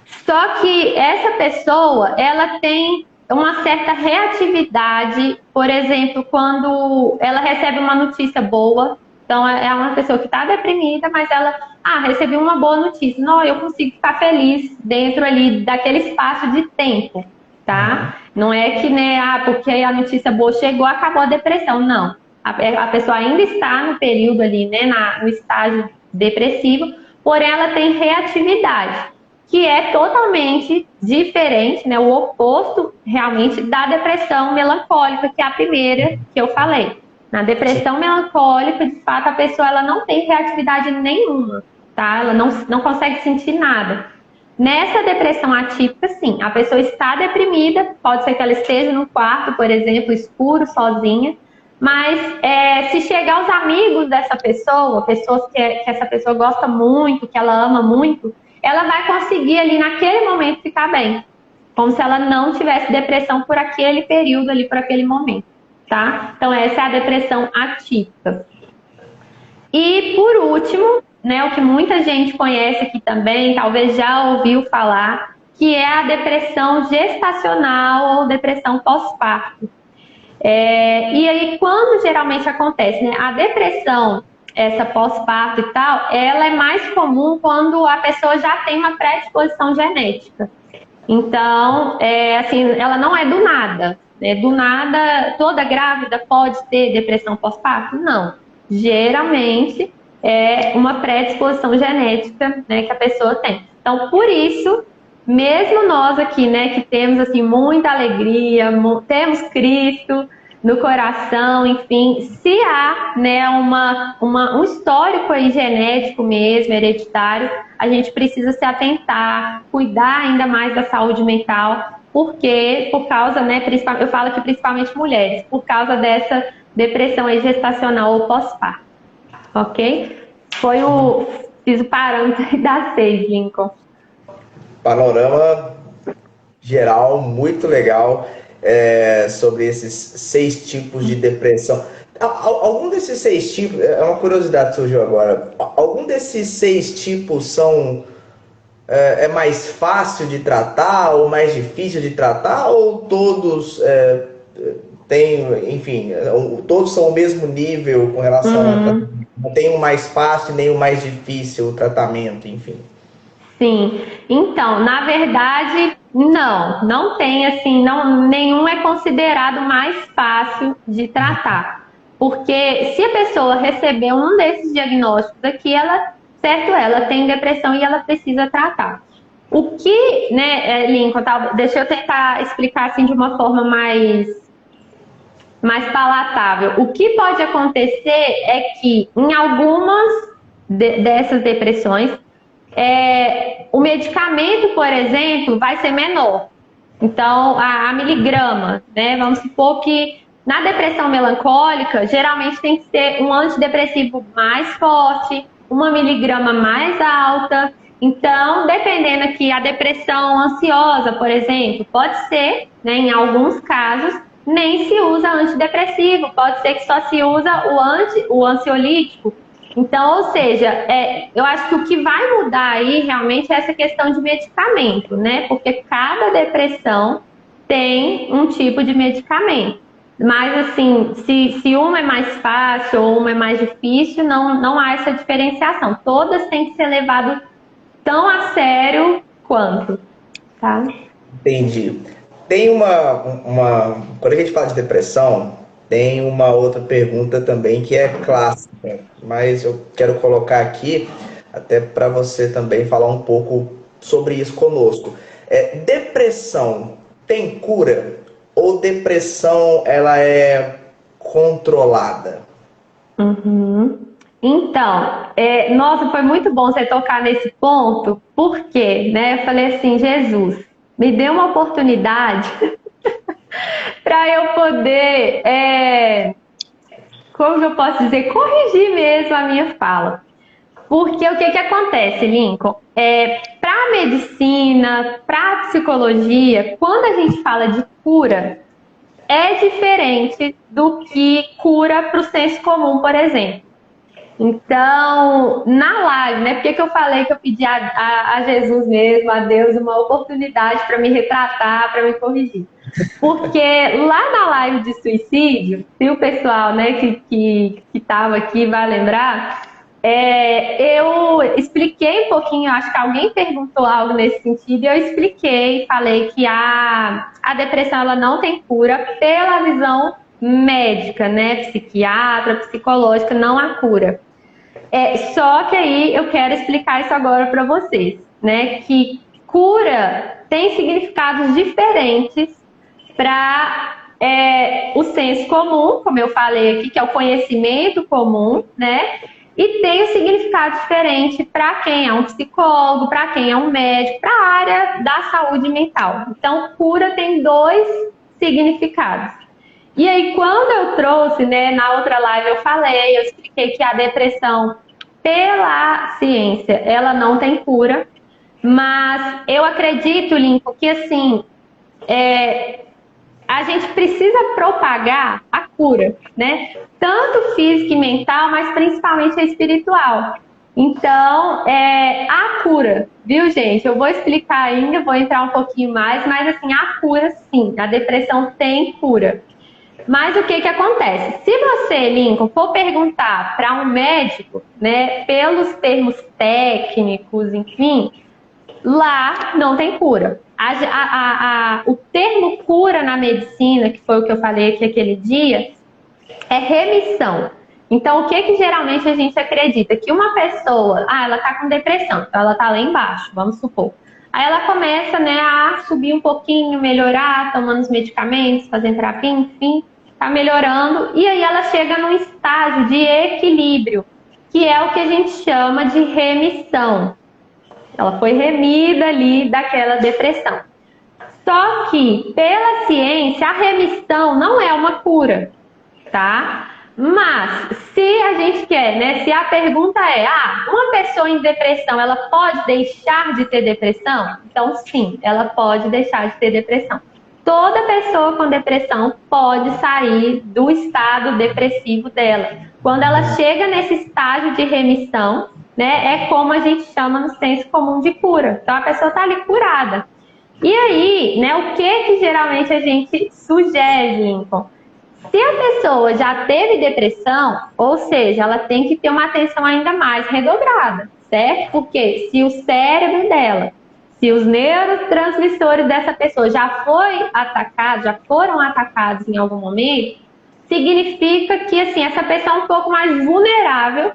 [SPEAKER 2] só que essa pessoa, ela tem uma certa reatividade, por exemplo, quando ela recebe uma notícia boa. Então, é uma pessoa que está deprimida, mas ela, recebeu uma boa notícia. Não, eu consigo ficar feliz dentro ali daquele espaço de tempo, tá? Não é que, né, porque a notícia boa chegou, acabou a depressão. Não. A pessoa ainda está no período ali, né, no estágio depressivo, porém ela tem reatividade, que é totalmente diferente, né, o oposto realmente da depressão melancólica, que é a primeira que eu falei. Na depressão melancólica, de fato, a pessoa ela não tem reatividade nenhuma, tá? Ela não consegue sentir nada. Nessa depressão atípica, sim, a pessoa está deprimida, pode ser que ela esteja no quarto, por exemplo, escuro, sozinha, mas se chegar os amigos dessa pessoa, pessoas que essa pessoa gosta muito, que ela ama muito, ela vai conseguir ali naquele momento ficar bem, como se ela não tivesse depressão por aquele período ali, por aquele momento. Tá? Então, essa é a depressão atípica. E, por último, né, o que muita gente conhece aqui também, talvez já ouviu falar, que é a depressão gestacional ou depressão pós-parto. E aí, quando geralmente acontece, né, a depressão, essa pós-parto e tal, ela é mais comum quando a pessoa já tem uma predisposição genética. Então, assim, ela não é do nada. Do nada, toda grávida pode ter depressão pós-parto? Não. Geralmente, é uma predisposição genética, né, que a pessoa tem. Então, por isso, mesmo nós aqui, né, que temos assim muita alegria, temos Cristo no coração, enfim, se há, né, um histórico aí genético mesmo, hereditário, a gente precisa se atentar, cuidar ainda mais da saúde mental, porque por causa, né, eu falo aqui principalmente mulheres, por causa dessa depressão aí gestacional ou pós-parto, ok? Fiz o parâmetro da 6, Lincoln.
[SPEAKER 1] Panorama geral muito legal sobre esses 6 tipos de depressão. Algum desses 6 tipos, é uma curiosidade que surgiu agora, algum desses 6 tipos é mais fácil de tratar ou mais difícil de tratar, ou todos têm, enfim, todos são o mesmo nível com relação a tratamento? Não tem um mais fácil nem o mais difícil o tratamento, enfim.
[SPEAKER 2] Sim, então, na verdade, não tem assim, nenhum é considerado mais fácil de tratar. Porque se a pessoa recebeu um desses diagnósticos aqui, ela tem depressão e ela precisa tratar. O que, né, Lincoln, deixa eu tentar explicar assim de uma forma mais palatável. O que pode acontecer é que em algumas dessas depressões, o medicamento, por exemplo, vai ser menor. Então, a miligrama, né? Vamos supor que na depressão melancólica, geralmente tem que ser um antidepressivo mais forte, uma miligrama mais alta. Então, dependendo aqui, a depressão ansiosa, por exemplo, pode ser, né, em alguns casos, nem se usa antidepressivo, pode ser que só se usa o ansiolítico. Então, ou seja, eu acho que o que vai mudar aí realmente é essa questão de medicamento, né? Porque cada depressão tem um tipo de medicamento. Mas, assim, se uma é mais fácil ou uma é mais difícil, não há essa diferenciação. Todas têm que ser levadas tão a sério quanto, tá?
[SPEAKER 1] Entendi. Tem quando a gente fala de depressão, tem uma outra pergunta também que é clássica, mas eu quero colocar aqui até para você também falar um pouco sobre isso conosco. Depressão tem cura ou depressão ela é controlada?
[SPEAKER 2] Uhum. Então, nossa, foi muito bom você tocar nesse ponto, porque, né, eu falei assim, Jesus, me dê uma oportunidade para eu poder, como eu posso dizer, corrigir mesmo a minha fala. Porque o que acontece, Lincoln? Para a medicina, para a psicologia, quando a gente fala de cura, é diferente do que cura para o senso comum, por exemplo. Então, na live, né? Por que eu falei que eu pedi a Jesus mesmo, a Deus, uma oportunidade para me retratar, para me corrigir? Porque lá na live de suicídio, se o pessoal, né, que estava aqui vai lembrar, eu expliquei um pouquinho, acho que alguém perguntou algo nesse sentido, e eu expliquei, falei que a depressão ela não tem cura pela visão médica, né, psiquiatra, psicológica, não há cura. Só que aí eu quero explicar isso agora para vocês, né, que cura tem significados diferentes para o senso comum, como eu falei aqui, que é o conhecimento comum, né? E tem um significado diferente para quem é um psicólogo, para quem é um médico, para a área da saúde mental. Então, cura tem 2 significados. E aí, quando eu trouxe, né, na outra live eu expliquei que a depressão, pela ciência, ela não tem cura, mas eu acredito, Lincoln, que assim, a gente precisa propagar a cura, né? Tanto física e mental, mas principalmente a espiritual. Então, a cura, viu, gente? Eu vou explicar ainda, vou entrar um pouquinho mais, mas assim, a cura sim, a depressão tem cura. Mas o que acontece? Se você, Lincoln, for perguntar para um médico, né, pelos termos técnicos, enfim, lá não tem cura. O termo cura na medicina, que foi o que eu falei aqui aquele dia, é remissão. Então, o que que geralmente a gente acredita? Que uma pessoa, ela tá com depressão, então ela tá lá embaixo, vamos supor. Aí ela começa, né, a subir um pouquinho, melhorar, tomando os medicamentos, fazendo terapia, enfim, tá melhorando. E aí ela chega num estágio de equilíbrio, que é o que a gente chama de remissão. Ela foi remida ali daquela depressão. Só que, pela ciência, a remissão não é uma cura, tá? Mas, se a gente quer, né? Se a pergunta é, uma pessoa em depressão, ela pode deixar de ter depressão? Então, sim, ela pode deixar de ter depressão. Toda pessoa com depressão pode sair do estado depressivo dela. Quando ela chega nesse estágio de remissão, né? É como a gente chama no senso comum de cura. Então, a pessoa está ali curada. E aí, né? O que geralmente a gente sugere, Lincoln? Se a pessoa já teve depressão, ou seja, ela tem que ter uma atenção ainda mais redobrada, certo? Porque se o cérebro dela, se os neurotransmissores dessa pessoa já foram atacados em algum momento, significa que assim, essa pessoa é um pouco mais vulnerável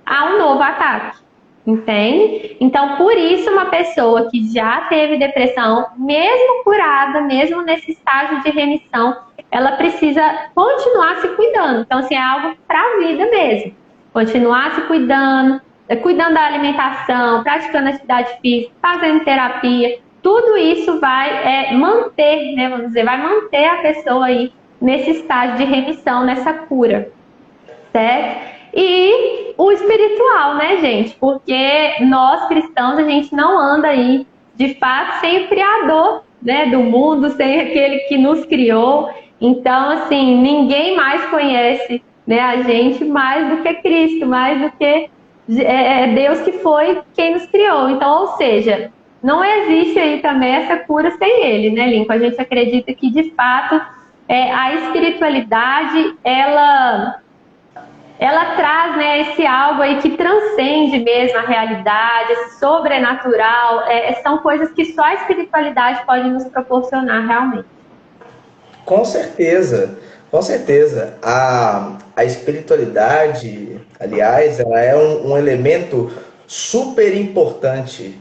[SPEAKER 2] a um novo ataque. Entende? Então, por isso, uma pessoa que já teve depressão, mesmo curada, mesmo nesse estágio de remissão, ela precisa continuar se cuidando. Então, assim, é algo para a vida mesmo. Continuar se cuidando, cuidando da alimentação, praticando atividade física, fazendo terapia. Tudo isso vai manter, né, vamos dizer, vai manter a pessoa aí nesse estágio de remissão, nessa cura. Certo? E o espiritual, né, gente? Porque nós cristãos, a gente não anda aí, de fato, sem o Criador, né, do mundo, sem aquele que nos criou. Então, assim, ninguém mais conhece, né, a gente mais do que Cristo, mais do que Deus que foi quem nos criou. Então, ou seja, não existe aí também essa cura sem Ele, né, Lincoln? A gente acredita que, de fato, a espiritualidade, ela traz, né, esse algo aí que transcende mesmo a realidade, esse sobrenatural, são coisas que só a espiritualidade pode nos proporcionar realmente.
[SPEAKER 1] Com certeza, com certeza. A espiritualidade, aliás, ela é um elemento super importante,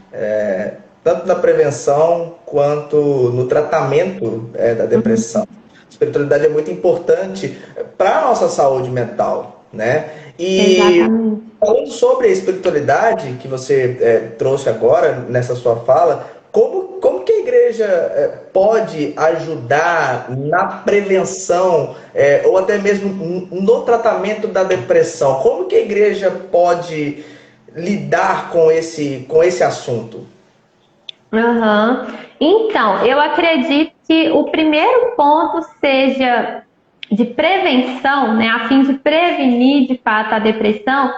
[SPEAKER 1] tanto na prevenção quanto no tratamento da depressão. A espiritualidade é muito importante para a nossa saúde mental, né? E
[SPEAKER 2] Exatamente.
[SPEAKER 1] falando sobre a espiritualidade que você trouxe agora nessa sua fala, como que a igreja pode ajudar na prevenção ou até mesmo no tratamento da depressão? Como que a igreja pode lidar com esse assunto?
[SPEAKER 2] Uhum. Então, eu acredito que o primeiro ponto seja de prevenção, né, a fim de prevenir de fato a depressão,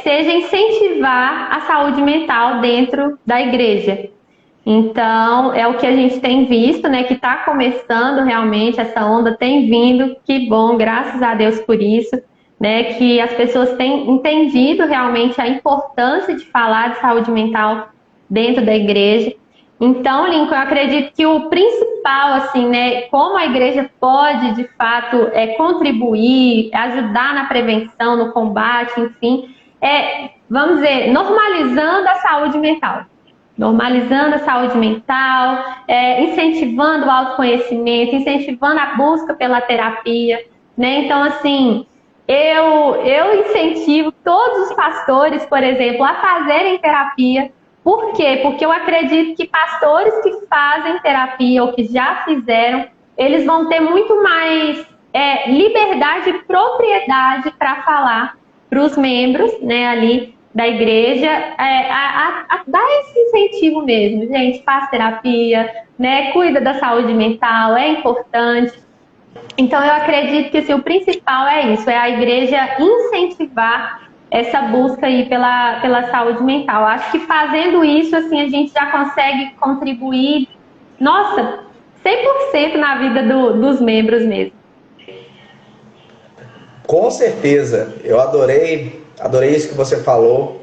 [SPEAKER 2] seja incentivar a saúde mental dentro da igreja. Então, é o que a gente tem visto, né, que está começando realmente, essa onda tem vindo, que bom, graças a Deus por isso, né, que as pessoas têm entendido realmente a importância de falar de saúde mental dentro da igreja. Então, Lincoln, eu acredito que o principal, assim, né, como a igreja pode, de fato, contribuir, ajudar na prevenção, no combate, enfim, vamos dizer, normalizando a saúde mental. Normalizando a saúde mental, incentivando o autoconhecimento, incentivando a busca pela terapia, né? Então, assim, eu incentivo todos os pastores, por exemplo, a fazerem terapia. Por quê? Porque eu acredito que pastores que fazem terapia ou que já fizeram, eles vão ter muito mais liberdade e propriedade para falar para os membros, né, ali da igreja, a dar esse incentivo mesmo. Gente, faz terapia, né, cuida da saúde mental, é importante. Então, eu acredito que assim, o principal é isso, é a igreja incentivar essa busca aí pela saúde mental. Acho que fazendo isso, assim, a gente já consegue contribuir, nossa, 100% na vida dos membros mesmo.
[SPEAKER 1] Com certeza, eu adorei isso que você falou.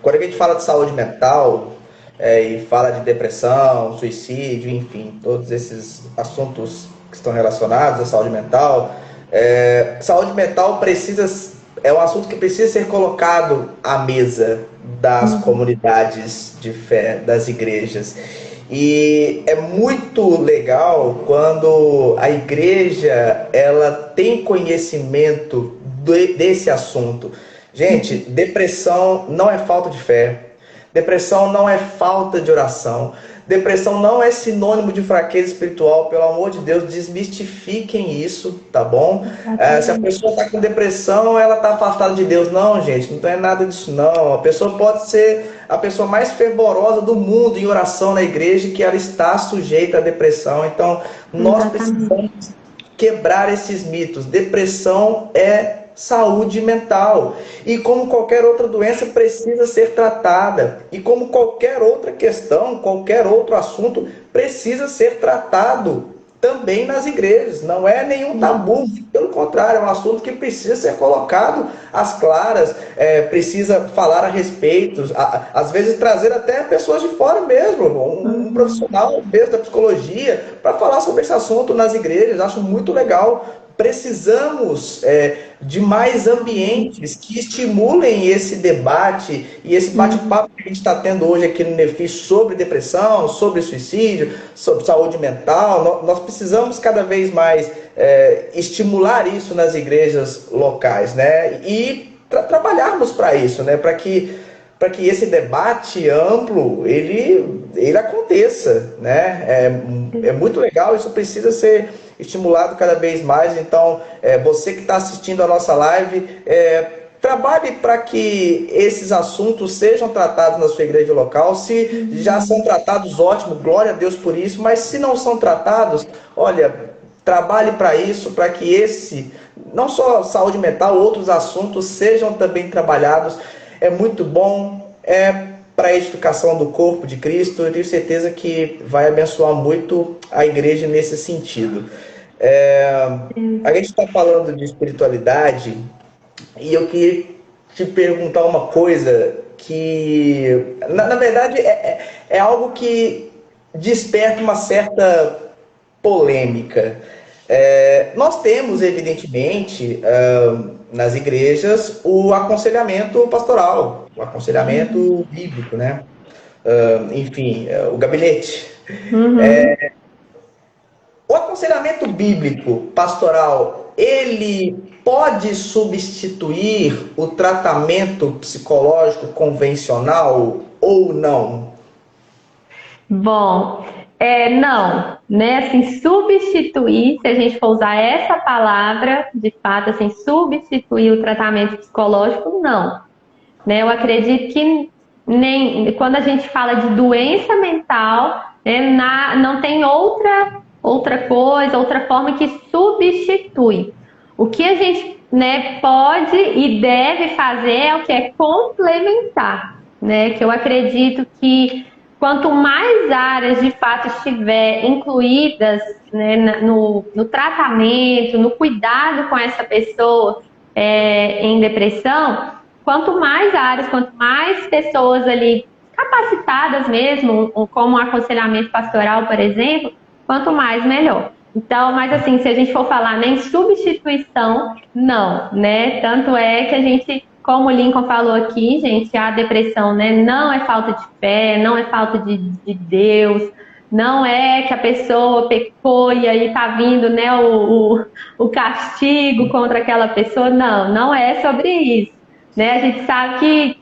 [SPEAKER 1] Quando a gente fala de saúde mental e fala de depressão, suicídio, enfim, todos esses assuntos que estão relacionados à saúde mental, Saúde mental é um assunto que precisa ser colocado à mesa das comunidades de fé, das igrejas. E é muito legal quando a igreja ela tem conhecimento desse assunto. Gente, depressão não é falta de fé. Depressão não é falta de oração. Depressão não é sinônimo de fraqueza espiritual. Pelo amor de Deus, desmistifiquem isso, tá bom? Se a pessoa está com depressão, ela está afastada de Deus. Não, gente, não é nada disso, não. A pessoa pode ser a pessoa mais fervorosa do mundo em oração na igreja, que ela está sujeita à depressão. Então, nós precisamos quebrar esses mitos. Depressão é saúde mental. E como qualquer outra doença, precisa ser tratada. E como qualquer outra questão, qualquer outro assunto, precisa ser tratado também nas igrejas. Não é nenhum tabu. Pelo contrário, é um assunto que precisa ser colocado às claras, precisa falar a respeito, às vezes trazer até pessoas de fora mesmo, um profissional mesmo da psicologia, para falar sobre esse assunto nas igrejas. Acho muito legal. Precisamos de mais ambientes que estimulem esse debate e esse bate-papo que a gente está tendo hoje aqui no Nefis sobre depressão, sobre suicídio, sobre saúde mental. Nós precisamos cada vez mais estimular isso nas igrejas locais, né? E trabalharmos para isso, né? Para que esse debate amplo ele aconteça, né? É muito legal, isso precisa ser estimulado cada vez mais. Então, você que está assistindo a nossa live, trabalhe para que esses assuntos sejam tratados na sua igreja local. Se já são tratados, ótimo, glória a Deus por isso, mas se não são tratados, olha, trabalhe para isso, para que não só saúde mental, outros assuntos sejam também trabalhados. É muito bom, para a edificação do corpo de Cristo. Eu tenho certeza que vai abençoar muito a igreja nesse sentido. A gente está falando de espiritualidade e eu queria te perguntar uma coisa que, na verdade, é algo que desperta uma certa polêmica. Nós temos, evidentemente, nas igrejas, o aconselhamento pastoral, o aconselhamento bíblico, né? Enfim, o gabinete. O aconselhamento bíblico pastoral, ele pode substituir o tratamento psicológico convencional ou não?
[SPEAKER 2] Bom, não, né? Assim, substituir, se a gente for usar essa palavra, de fato, assim, substituir o tratamento psicológico, não. Né? Eu acredito que quando a gente fala de doença mental, né, não tem outra coisa, outra forma que substitui. O que a gente, né, pode e deve fazer é o que é complementar, né? Que eu acredito que quanto mais áreas de fato estiver incluídas, né, no tratamento, no cuidado com essa pessoa em depressão, quanto mais áreas, quanto mais pessoas ali capacitadas mesmo, como aconselhamento pastoral, por exemplo, quanto mais melhor. Então, mas assim, se a gente for falar nem substituição, não, né? Tanto é que a gente, como o Lincoln falou aqui, gente, a depressão, né, não é falta de fé, não é falta de Deus, não é que a pessoa pecou e aí tá vindo, né, o castigo contra aquela pessoa, não é sobre isso, né? A gente sabe que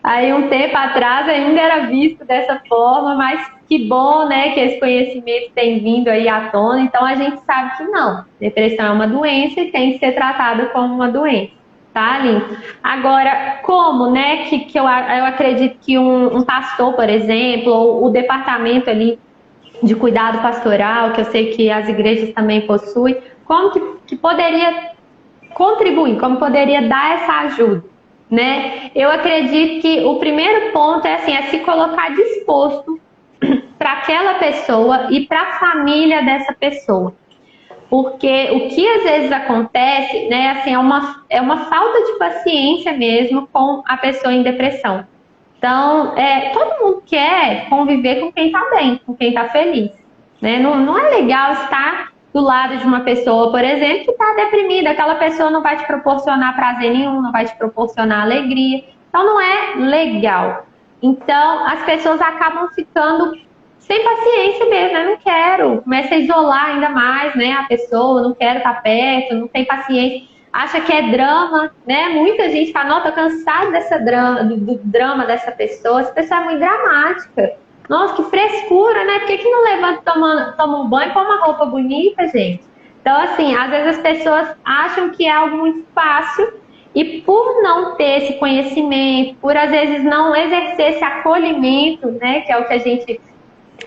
[SPEAKER 2] aí um tempo atrás ainda era visto dessa forma, mas que bom, né, que esse conhecimento tem vindo aí à tona. Então a gente sabe que não, depressão é uma doença e tem que ser tratada como uma doença, tá, Lincoln? Agora, como, né, que eu acredito que um pastor, por exemplo, ou o departamento ali de cuidado pastoral, que eu sei que as igrejas também possuem, como que poderia contribuir, como poderia dar essa ajuda, né? Eu acredito que o primeiro ponto é se colocar disposto para aquela pessoa e para a família dessa pessoa. Porque o que às vezes acontece, né, assim, é uma falta de paciência mesmo com a pessoa em depressão. Então, todo mundo quer conviver com quem está bem, com quem está feliz, né? Não é legal estar do lado de uma pessoa, por exemplo, que está deprimida. Aquela pessoa não vai te proporcionar prazer nenhum, não vai te proporcionar alegria. Então, não é legal. Então, as pessoas acabam ficando sem paciência mesmo, né? Não quero. Começa a isolar ainda mais, né, a pessoa, não quero estar perto, não tem paciência. Acha que é drama, né? Muita gente fala, não, tô cansada do drama dessa pessoa. Essa pessoa é muito dramática. Nossa, que frescura, né? Por que não levanta, toma um banho e põe uma roupa bonita, gente? Então, assim, às vezes as pessoas acham que é algo muito fácil e por não ter esse conhecimento, por às vezes não exercer esse acolhimento, né? Que é o que a gente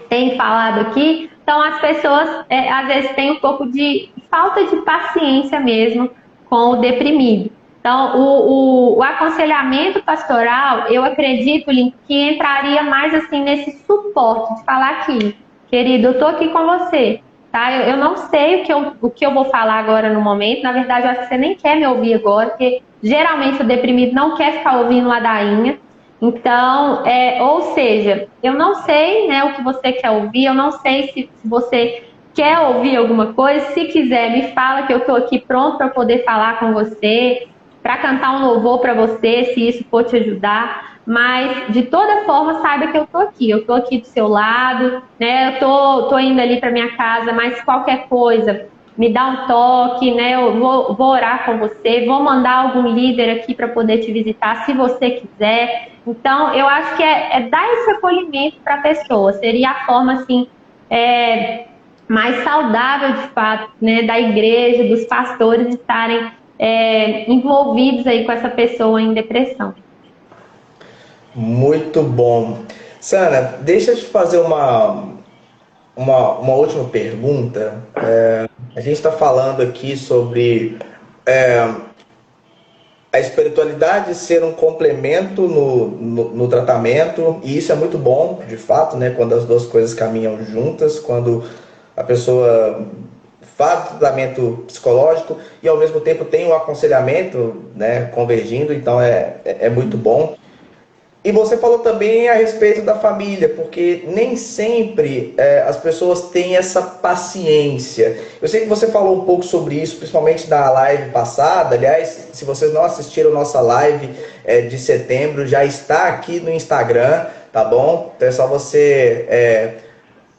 [SPEAKER 2] tem falado aqui, então as pessoas às vezes têm um pouco de falta de paciência mesmo com o deprimido. Então, o aconselhamento pastoral, eu acredito, Link, que entraria mais assim nesse suporte, de falar aqui, querido, eu tô aqui com você, tá? Eu não sei o que eu vou falar agora no momento, na verdade, eu acho que você nem quer me ouvir agora, porque geralmente o deprimido não quer ficar ouvindo ladainha. Então, ou seja, eu não sei, né, o que você quer ouvir, eu não sei se você quer ouvir alguma coisa. Se quiser, me fala que eu estou aqui pronto para poder falar com você, para cantar um louvor para você, se isso for te ajudar. Mas, de toda forma, saiba que eu estou aqui do seu lado, né, eu tô indo ali para minha casa, mas qualquer coisa, me dá um toque, né? Eu vou orar com você, vou mandar algum líder aqui para poder te visitar, se você quiser. Então, eu acho que é dar esse acolhimento para a pessoa. Seria a forma, assim, mais saudável, de fato, né, da igreja, dos pastores estarem envolvidos aí com essa pessoa em depressão.
[SPEAKER 1] Muito bom. Sana, deixa eu te fazer uma última pergunta. A gente está falando aqui sobre a espiritualidade ser um complemento no tratamento, e isso é muito bom, de fato, né? Quando as duas coisas caminham juntas, quando a pessoa faz o tratamento psicológico e ao mesmo tempo tem o aconselhamento, né, convergindo, então é muito bom. E você falou também a respeito da família, porque nem sempre as pessoas têm essa paciência. Eu sei que você falou um pouco sobre isso, principalmente na live passada. Aliás, se vocês não assistiram nossa live de setembro, já está aqui no Instagram, tá bom? Então é só você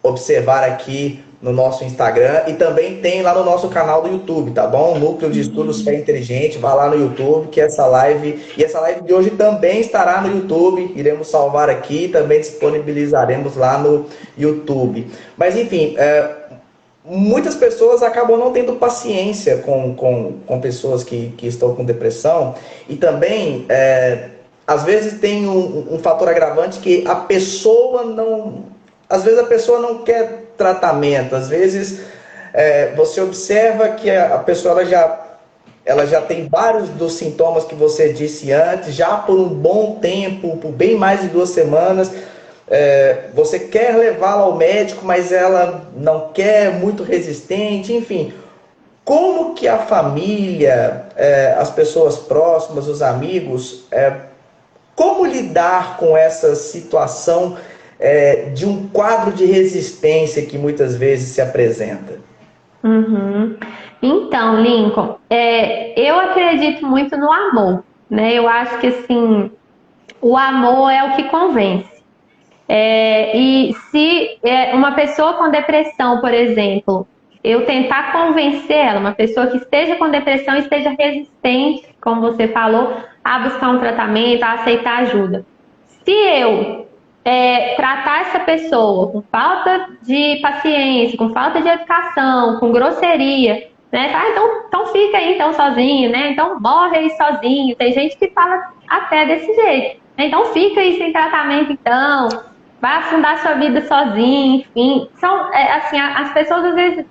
[SPEAKER 1] observar aqui no nosso Instagram, e também tem lá no nosso canal do YouTube, tá bom? Núcleo de Estudos Fé Inteligente, vai lá no YouTube, que essa live de hoje também estará no YouTube, iremos salvar aqui e também disponibilizaremos lá no YouTube. Mas enfim, muitas pessoas acabam não tendo paciência com pessoas que estão com depressão, e também, às vezes tem um fator agravante que a pessoa não... Às vezes a pessoa não quer tratamento, às vezes você observa que a pessoa ela já tem vários dos sintomas que você disse antes, já por um bom tempo, por bem mais de 2 semanas, você quer levá-la ao médico, mas ela não quer, muito resistente, enfim. Como que a família, as pessoas próximas, os amigos, como lidar com essa situação de um quadro de resistência que muitas vezes se apresenta?
[SPEAKER 2] Uhum. Então, Lincoln, eu acredito muito no amor, né? Eu acho que, assim, o amor é o que convence. E se uma pessoa com depressão, por exemplo, eu tentar convencer ela, uma pessoa que esteja com depressão e esteja resistente, como você falou, a buscar um tratamento, a aceitar ajuda. Se eu tratar essa pessoa com falta de paciência, com falta de educação, com grosseria, né? Então fica aí então sozinho, né? Então morre aí sozinho. Tem gente que fala até desse jeito. Então fica aí sem tratamento, então vai afundar sua vida sozinho, enfim. São, assim, as pessoas às vezes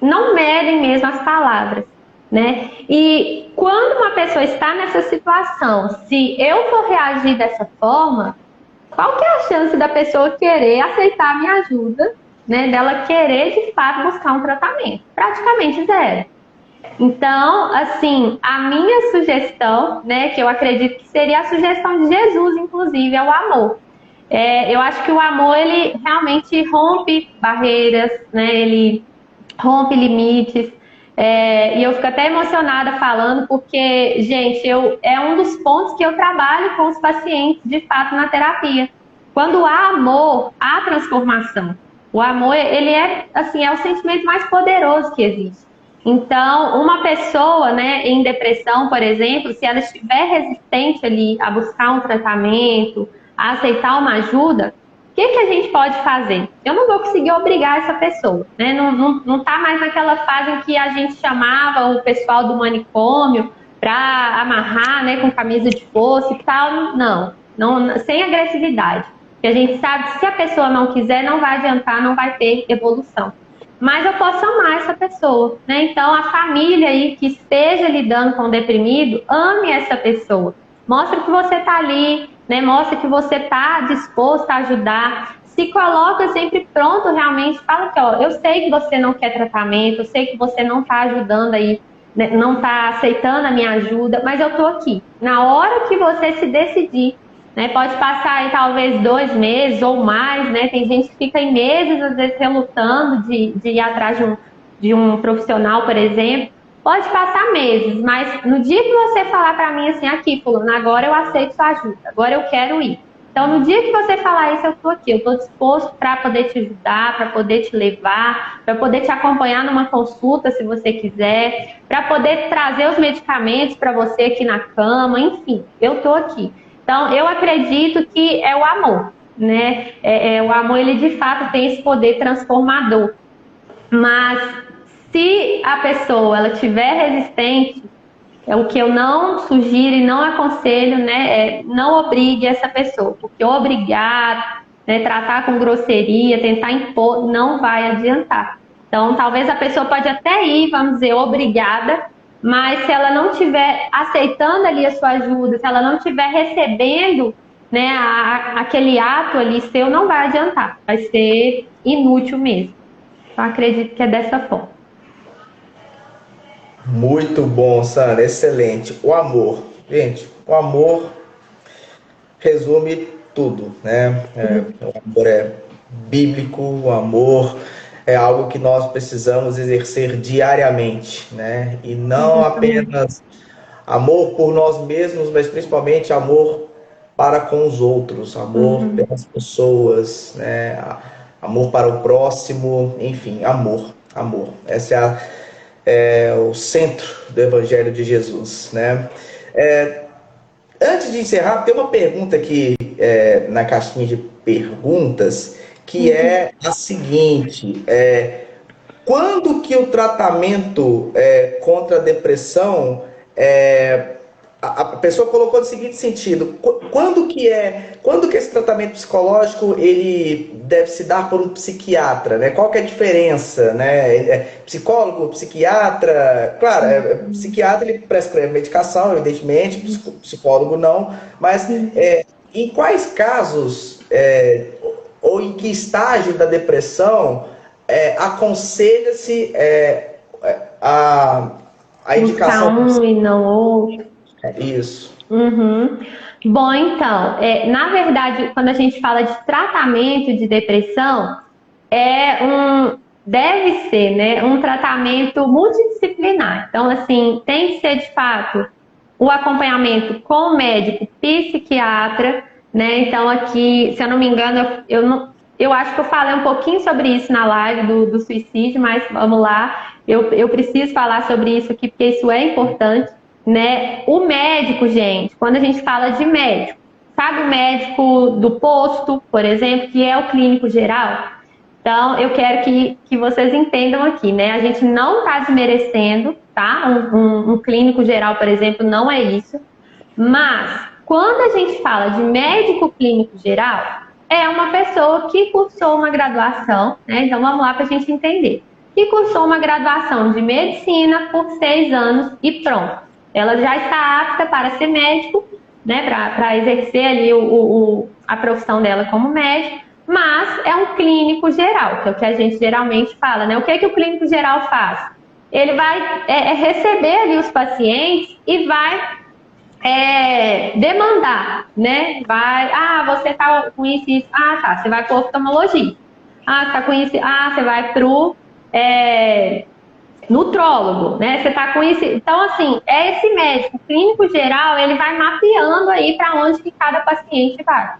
[SPEAKER 2] não medem mesmo as palavras, né? E quando uma pessoa está nessa situação, se eu for reagir dessa forma, qual que é a chance da pessoa querer aceitar a minha ajuda, né? Dela querer, de fato, buscar um tratamento? Praticamente zero. Então, assim, a minha sugestão, né, que eu acredito que seria a sugestão de Jesus, inclusive, é o amor. Eu acho que o amor, ele realmente rompe barreiras, né? Ele rompe limites. E eu fico até emocionada falando, porque, gente, é um dos pontos que eu trabalho com os pacientes, de fato, na terapia. Quando há amor, há transformação. O amor, ele é, assim, é o sentimento mais poderoso que existe. Então, uma pessoa, né, em depressão, por exemplo, se ela estiver resistente ali a buscar um tratamento, a aceitar uma ajuda, o que a gente pode fazer? Eu não vou conseguir obrigar essa pessoa, né? Não tá mais naquela fase em que a gente chamava o pessoal do manicômio para amarrar, né, com camisa de força e tal. Não, sem agressividade. Porque a gente sabe que se a pessoa não quiser, não vai adiantar, não vai ter evolução. Mas eu posso amar essa pessoa, né? Então, a família aí que esteja lidando com o deprimido, ame essa pessoa. Mostra que você está ali, né? Mostra que você está disposto a ajudar. Se coloca sempre pronto realmente. Fala que, ó, eu sei que você não quer tratamento, eu sei que você não está ajudando aí, né? Não está aceitando a minha ajuda, mas eu estou aqui. Na hora que você se decidir, né, pode passar aí talvez 2 meses ou mais, né? Tem gente que fica em meses, às vezes, relutando de ir atrás de um profissional, por exemplo. Pode passar meses, mas no dia que você falar para mim assim, aqui, fulano, agora eu aceito sua ajuda, agora eu quero ir. Então, no dia que você falar isso, eu estou aqui, eu estou disposto para poder te ajudar, para poder te levar, para poder te acompanhar numa consulta, se você quiser, para poder trazer os medicamentos para você aqui na cama, enfim, eu estou aqui. Então, eu acredito que é o amor, né? O amor, ele de fato tem esse poder transformador. Mas se a pessoa ela tiver resistente, o que eu não sugiro e não aconselho, né, não obrigue essa pessoa, porque obrigar, né, tratar com grosseria, tentar impor, não vai adiantar. Então, talvez a pessoa pode até ir, vamos dizer, obrigada, mas se ela não estiver aceitando ali a sua ajuda, se ela não estiver recebendo, né, aquele ato ali seu, não vai adiantar, vai ser inútil mesmo. Então, acredito que é dessa forma.
[SPEAKER 1] Muito bom, Sandra, excelente. O amor, gente, o amor resume tudo, né? O amor é bíblico, o amor é algo que nós precisamos exercer diariamente, né? E não apenas amor por nós mesmos, mas principalmente amor para com os outros, amor pelas pessoas, né? Amor para o próximo, enfim, amor, amor. Essa é o centro do Evangelho de Jesus, né? Antes de encerrar, tem uma pergunta aqui na caixinha de perguntas, que é a seguinte: quando que o tratamento contra a depressão, a pessoa colocou no seguinte sentido: quando que esse tratamento psicológico ele deve se dar por um psiquiatra, né? Qual que é a diferença, né? Psicólogo, psiquiatra, claro, psiquiatra ele prescreve medicação, evidentemente, psicólogo não, mas em quais casos ou em que estágio da depressão aconselha-se a indicação?
[SPEAKER 2] Um e não outro.
[SPEAKER 1] Isso.
[SPEAKER 2] Bom, então, na verdade, quando a gente fala de tratamento de depressão, deve ser, né, um tratamento multidisciplinar. Então, assim, tem que ser, de fato, o acompanhamento com o médico psiquiatra, né? Então, aqui, se eu não me engano, eu acho que eu falei um pouquinho sobre isso na live do suicídio, mas vamos lá, eu preciso falar sobre isso aqui, porque isso é importante, né? O médico, gente, quando a gente fala de médico, sabe o médico do posto, por exemplo, que é o clínico geral? Então, eu quero que vocês entendam aqui, né? A gente não está desmerecendo, tá? Um clínico geral, por exemplo, não é isso. Mas, quando a gente fala de médico clínico geral, é uma pessoa que cursou uma graduação, né? Então, vamos lá para a gente entender. Que cursou uma graduação de medicina por 6 anos e pronto. Ela já está apta para ser médico, né? Para exercer ali a profissão dela como médico. Mas é um clínico geral, que é o que a gente geralmente fala, né? O que o clínico geral faz? Ele vai receber ali os pacientes e vai demandar, né? Você tá com isso, isso. Tá, você vai para o oftalmologista. Tá com isso, você vai nutrólogo, né? Você tá com isso. Então, assim, esse médico clínico geral, ele vai mapeando aí para onde que cada paciente vai.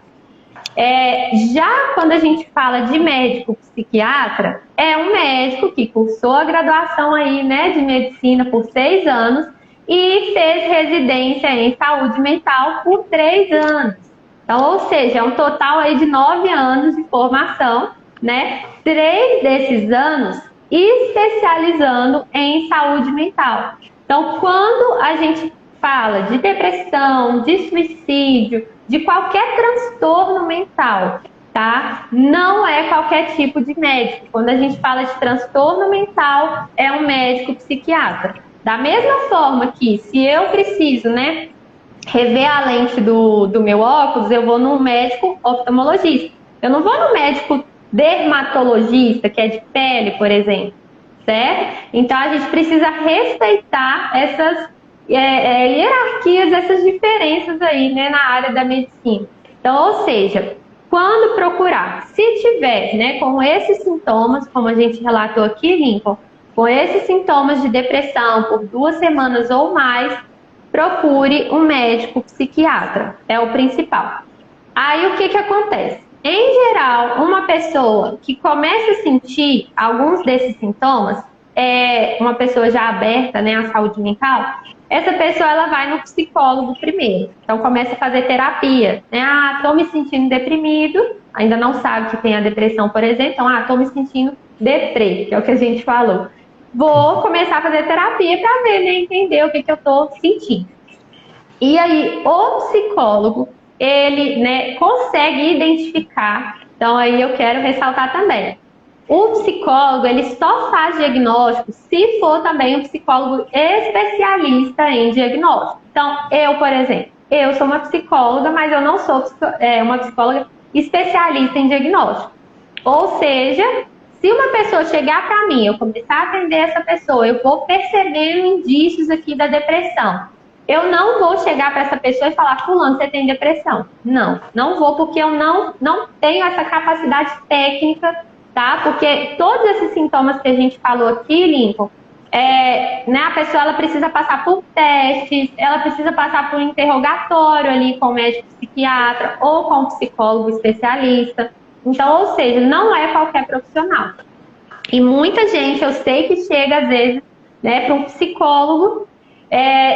[SPEAKER 2] Já quando a gente fala de médico psiquiatra, é um médico que cursou a graduação aí, né, de medicina por 6 anos e fez residência em saúde mental por 3 anos. Então, ou seja, é um total aí de 9 anos de formação, né? 3 desses anos especializando em saúde mental. Então, quando a gente fala de depressão, de suicídio, de qualquer transtorno mental, tá? Não é qualquer tipo de médico. Quando a gente fala de transtorno mental, é um médico psiquiatra. Da mesma forma que, se eu preciso, né, rever a lente do meu óculos, eu vou no médico oftalmologista. Eu não vou no médico dermatologista, que é de pele, por exemplo, certo? Então, a gente precisa respeitar essas hierarquias, essas diferenças aí, né, na área da medicina. Então, ou seja, quando procurar, se tiver, né, com esses sintomas, como a gente relatou aqui, Lincoln, com esses sintomas de depressão por 2 semanas ou mais, procure um médico psiquiatra, é o principal. Aí o que acontece? Em geral, uma pessoa que começa a sentir alguns desses sintomas, uma pessoa já aberta, né, à saúde mental, essa pessoa ela vai no psicólogo primeiro. Então começa a fazer terapia, né? Tô me sentindo deprimido, ainda não sabe que tem a depressão, por exemplo, então, tô me sentindo deprê, que é o que a gente falou. Vou começar a fazer terapia para ver, né, entender o que eu tô sentindo. E aí, o psicólogo, ele, né, consegue identificar, então aí eu quero ressaltar também, o psicólogo, ele só faz diagnóstico se for também um psicólogo especialista em diagnóstico. Então, eu, por exemplo, eu sou uma psicóloga, mas eu não sou uma psicóloga especialista em diagnóstico. Ou seja, se uma pessoa chegar para mim, eu começar a atender essa pessoa, eu vou percebendo indícios aqui da depressão. Eu não vou chegar para essa pessoa e falar, fulano, você tem depressão. Não vou, porque eu não tenho essa capacidade técnica, tá? Porque todos esses sintomas que a gente falou aqui, Lincoln, né, a pessoa ela precisa passar por testes, ela precisa passar por um interrogatório ali com o médico psiquiatra ou com o psicólogo especialista. Então, ou seja, não é qualquer profissional. E muita gente, eu sei que chega às vezes, né, para um psicólogo,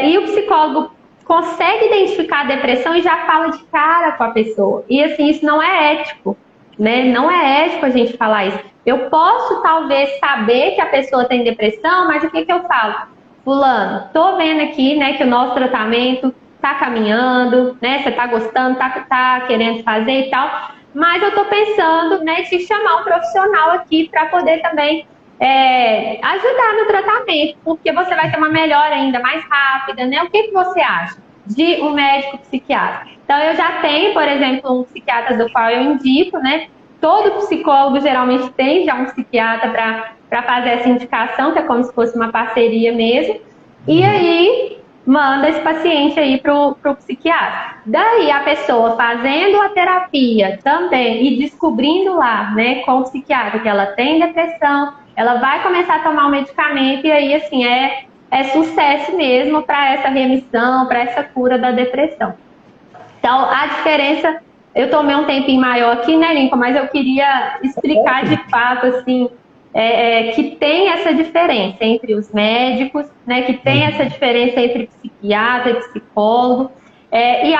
[SPEAKER 2] e o psicólogo consegue identificar a depressão e já fala de cara com a pessoa. E assim, isso não é ético, né? Não é ético a gente falar isso. Eu posso talvez saber que a pessoa tem depressão, mas o que eu falo? Fulano, tô vendo aqui, né, que o nosso tratamento tá caminhando, né? Você tá gostando, tá querendo fazer e tal. Mas eu tô pensando, né, de chamar um profissional aqui para poder também ajudar no tratamento, porque você vai ter uma melhora ainda mais rápida, né? O que você acha de um médico psiquiatra? Então, eu já tenho, por exemplo, um psiquiatra do qual eu indico, né? Todo psicólogo geralmente tem já um psiquiatra para fazer essa indicação, que é como se fosse uma parceria mesmo. E aí, manda esse paciente aí pro psiquiatra. Daí, a pessoa fazendo a terapia também e descobrindo lá, né, com o psiquiatra que ela tem depressão, ela vai começar a tomar o medicamento e aí, assim, é sucesso mesmo para essa remissão, para essa cura da depressão. Então, a diferença, eu tomei um tempinho maior aqui, né, Lincoln, mas eu queria explicar de fato, assim, que tem essa diferença entre os médicos, né, que tem essa diferença entre psiquiatra e psicólogo, e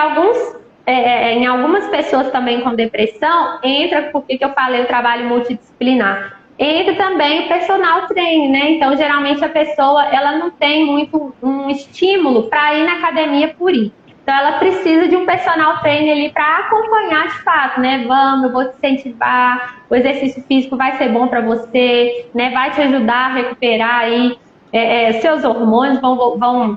[SPEAKER 2] em algumas pessoas também com depressão, entra, porque que eu falei, o trabalho multidisciplinar. Entra também o personal trainer, né? Então, geralmente a pessoa, ela não tem muito um estímulo para ir na academia por ir. Então, ela precisa de um personal trainer ali para acompanhar de fato, né? Vamos, eu vou te incentivar, o exercício físico vai ser bom para você, né? Vai te ajudar a recuperar aí, seus hormônios vão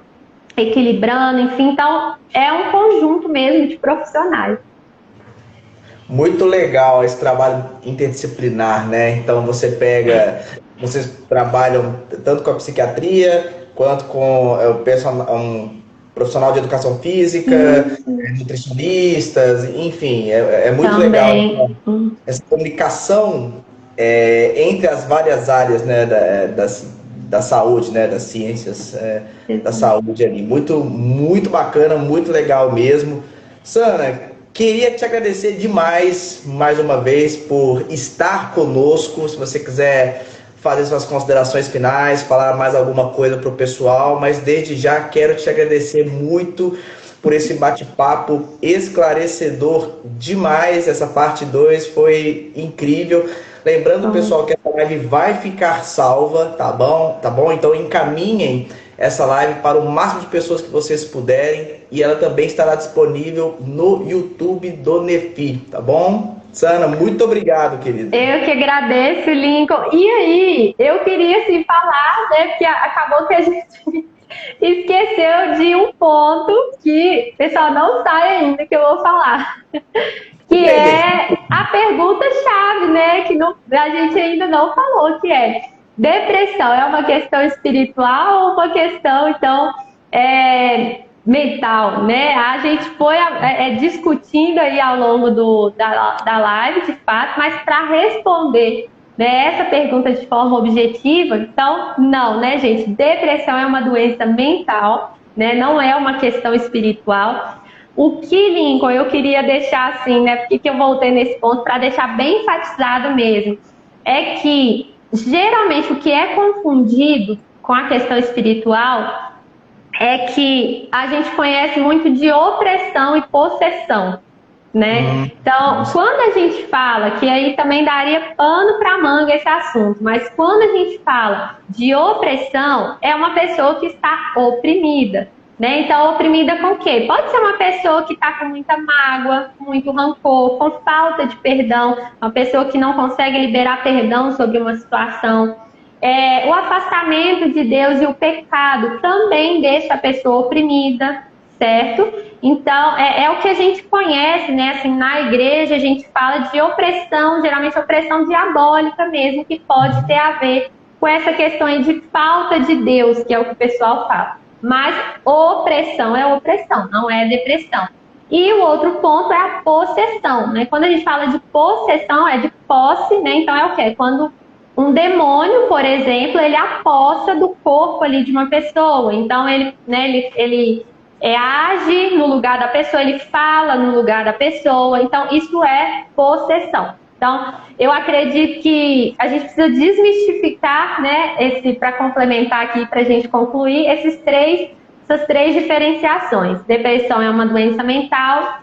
[SPEAKER 2] equilibrando, enfim. Então, é um conjunto mesmo de profissionais.
[SPEAKER 1] Muito legal esse trabalho interdisciplinar, né? Então vocês trabalham tanto com a psiquiatria quanto com um profissional de educação física, nutricionistas, enfim, é muito
[SPEAKER 2] também
[SPEAKER 1] legal. Essa comunicação entre as várias áreas, né, da saúde, né, das ciências da saúde ali. Muito, muito bacana, muito legal mesmo. Sana, queria te agradecer demais, mais uma vez, por estar conosco. Se você quiser fazer suas considerações finais, falar mais alguma coisa para o pessoal, mas desde já quero te agradecer muito por esse bate-papo esclarecedor demais. Essa parte 2 foi incrível. Lembrando, pessoal, que essa live vai ficar salva, tá bom? Tá bom? Então encaminhem essa live para o máximo de pessoas que vocês puderem, e ela também estará disponível no YouTube do Nefi, tá bom? Sana, muito obrigado, querido.
[SPEAKER 2] Eu que agradeço, Lincoln. E aí, eu queria assim falar, né, porque acabou que a gente esqueceu de um ponto que o pessoal não sabe ainda que eu vou falar. Que é a pergunta-chave, né? Que a gente ainda não falou, que é: depressão é uma questão espiritual ou uma questão, então, mental, né? A gente foi discutindo aí ao longo da live, de fato, mas para responder, né, essa pergunta de forma objetiva, então, não, né, gente? Depressão é uma doença mental, né? Não é uma questão espiritual. O que, Lincoln, eu queria deixar assim, né? Porque que eu voltei nesse ponto, para deixar bem enfatizado mesmo, é que geralmente o que é confundido com a questão espiritual é que a gente conhece muito de opressão e possessão, né? Então, quando a gente fala, que aí também daria pano para manga esse assunto, mas quando a gente fala de opressão, é uma pessoa que está oprimida, né? Então, oprimida com o quê? Pode ser uma pessoa que está com muita mágoa, muito rancor, com falta de perdão, uma pessoa que não consegue liberar perdão sobre uma situação. O afastamento de Deus e o pecado também deixa a pessoa oprimida, certo? Então, é o que a gente conhece, né? Assim, na igreja a gente fala de opressão, geralmente opressão diabólica mesmo, que pode ter a ver com essa questão aí de falta de Deus, que é o que o pessoal fala. Mas opressão é opressão, não é depressão. E o outro ponto é a possessão, né? Quando a gente fala de possessão, é de posse, né? Então é o quê? Quando um demônio, por exemplo, ele aposta do corpo ali de uma pessoa. Então ele age no lugar da pessoa, ele fala no lugar da pessoa. Então isso é possessão. Então eu acredito que a gente precisa desmistificar, né, para complementar aqui, para a gente concluir, essas três diferenciações. Depressão é uma doença mental,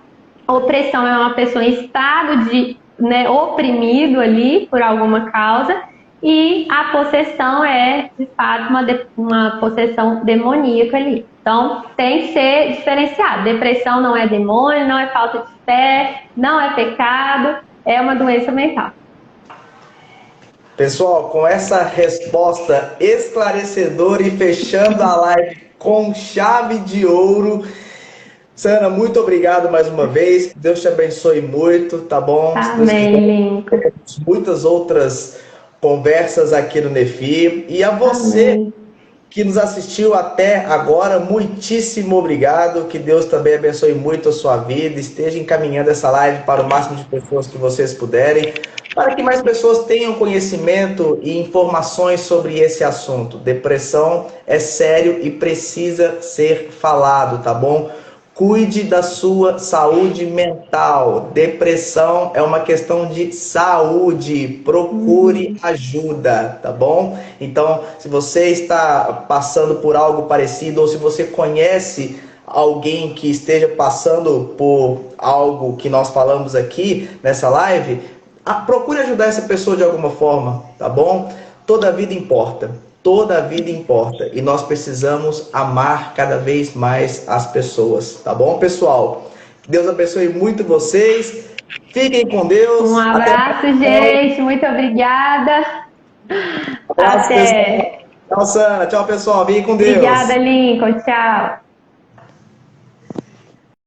[SPEAKER 2] opressão é uma pessoa em estado de, né, oprimido ali por alguma causa, e a possessão é, de fato, uma possessão demoníaca ali. Então, tem que ser diferenciado. Depressão não é demônio, não é falta de fé, não é pecado, é uma doença mental.
[SPEAKER 1] Pessoal, com essa resposta esclarecedora e fechando a live com chave de ouro, Sana, muito obrigado mais uma vez. Deus te abençoe muito, tá bom?
[SPEAKER 2] Amém, Lincoln.
[SPEAKER 1] Muitas outras conversas aqui no Nefi. E a você, amém, que nos assistiu até agora, muitíssimo obrigado. Que Deus também abençoe muito a sua vida. Esteja encaminhando essa live para o máximo de pessoas que vocês puderem, para que mais pessoas tenham conhecimento e informações sobre esse assunto. Depressão é sério e precisa ser falado, tá bom? Cuide da sua saúde mental. Depressão é uma questão de saúde. Procure ajuda, tá bom? Então, se você está passando por algo parecido, ou se você conhece alguém que esteja passando por algo que nós falamos aqui nessa live, procure ajudar essa pessoa de alguma forma, tá bom? Toda vida importa. Toda a vida importa e nós precisamos amar cada vez mais as pessoas, tá bom, pessoal? Deus abençoe muito vocês, fiquem com Deus.
[SPEAKER 2] Um abraço, gente, muito obrigada.
[SPEAKER 1] Até. Tchau, Sana, tchau, pessoal, fiquem com Deus.
[SPEAKER 2] Obrigada, Lincoln, tchau.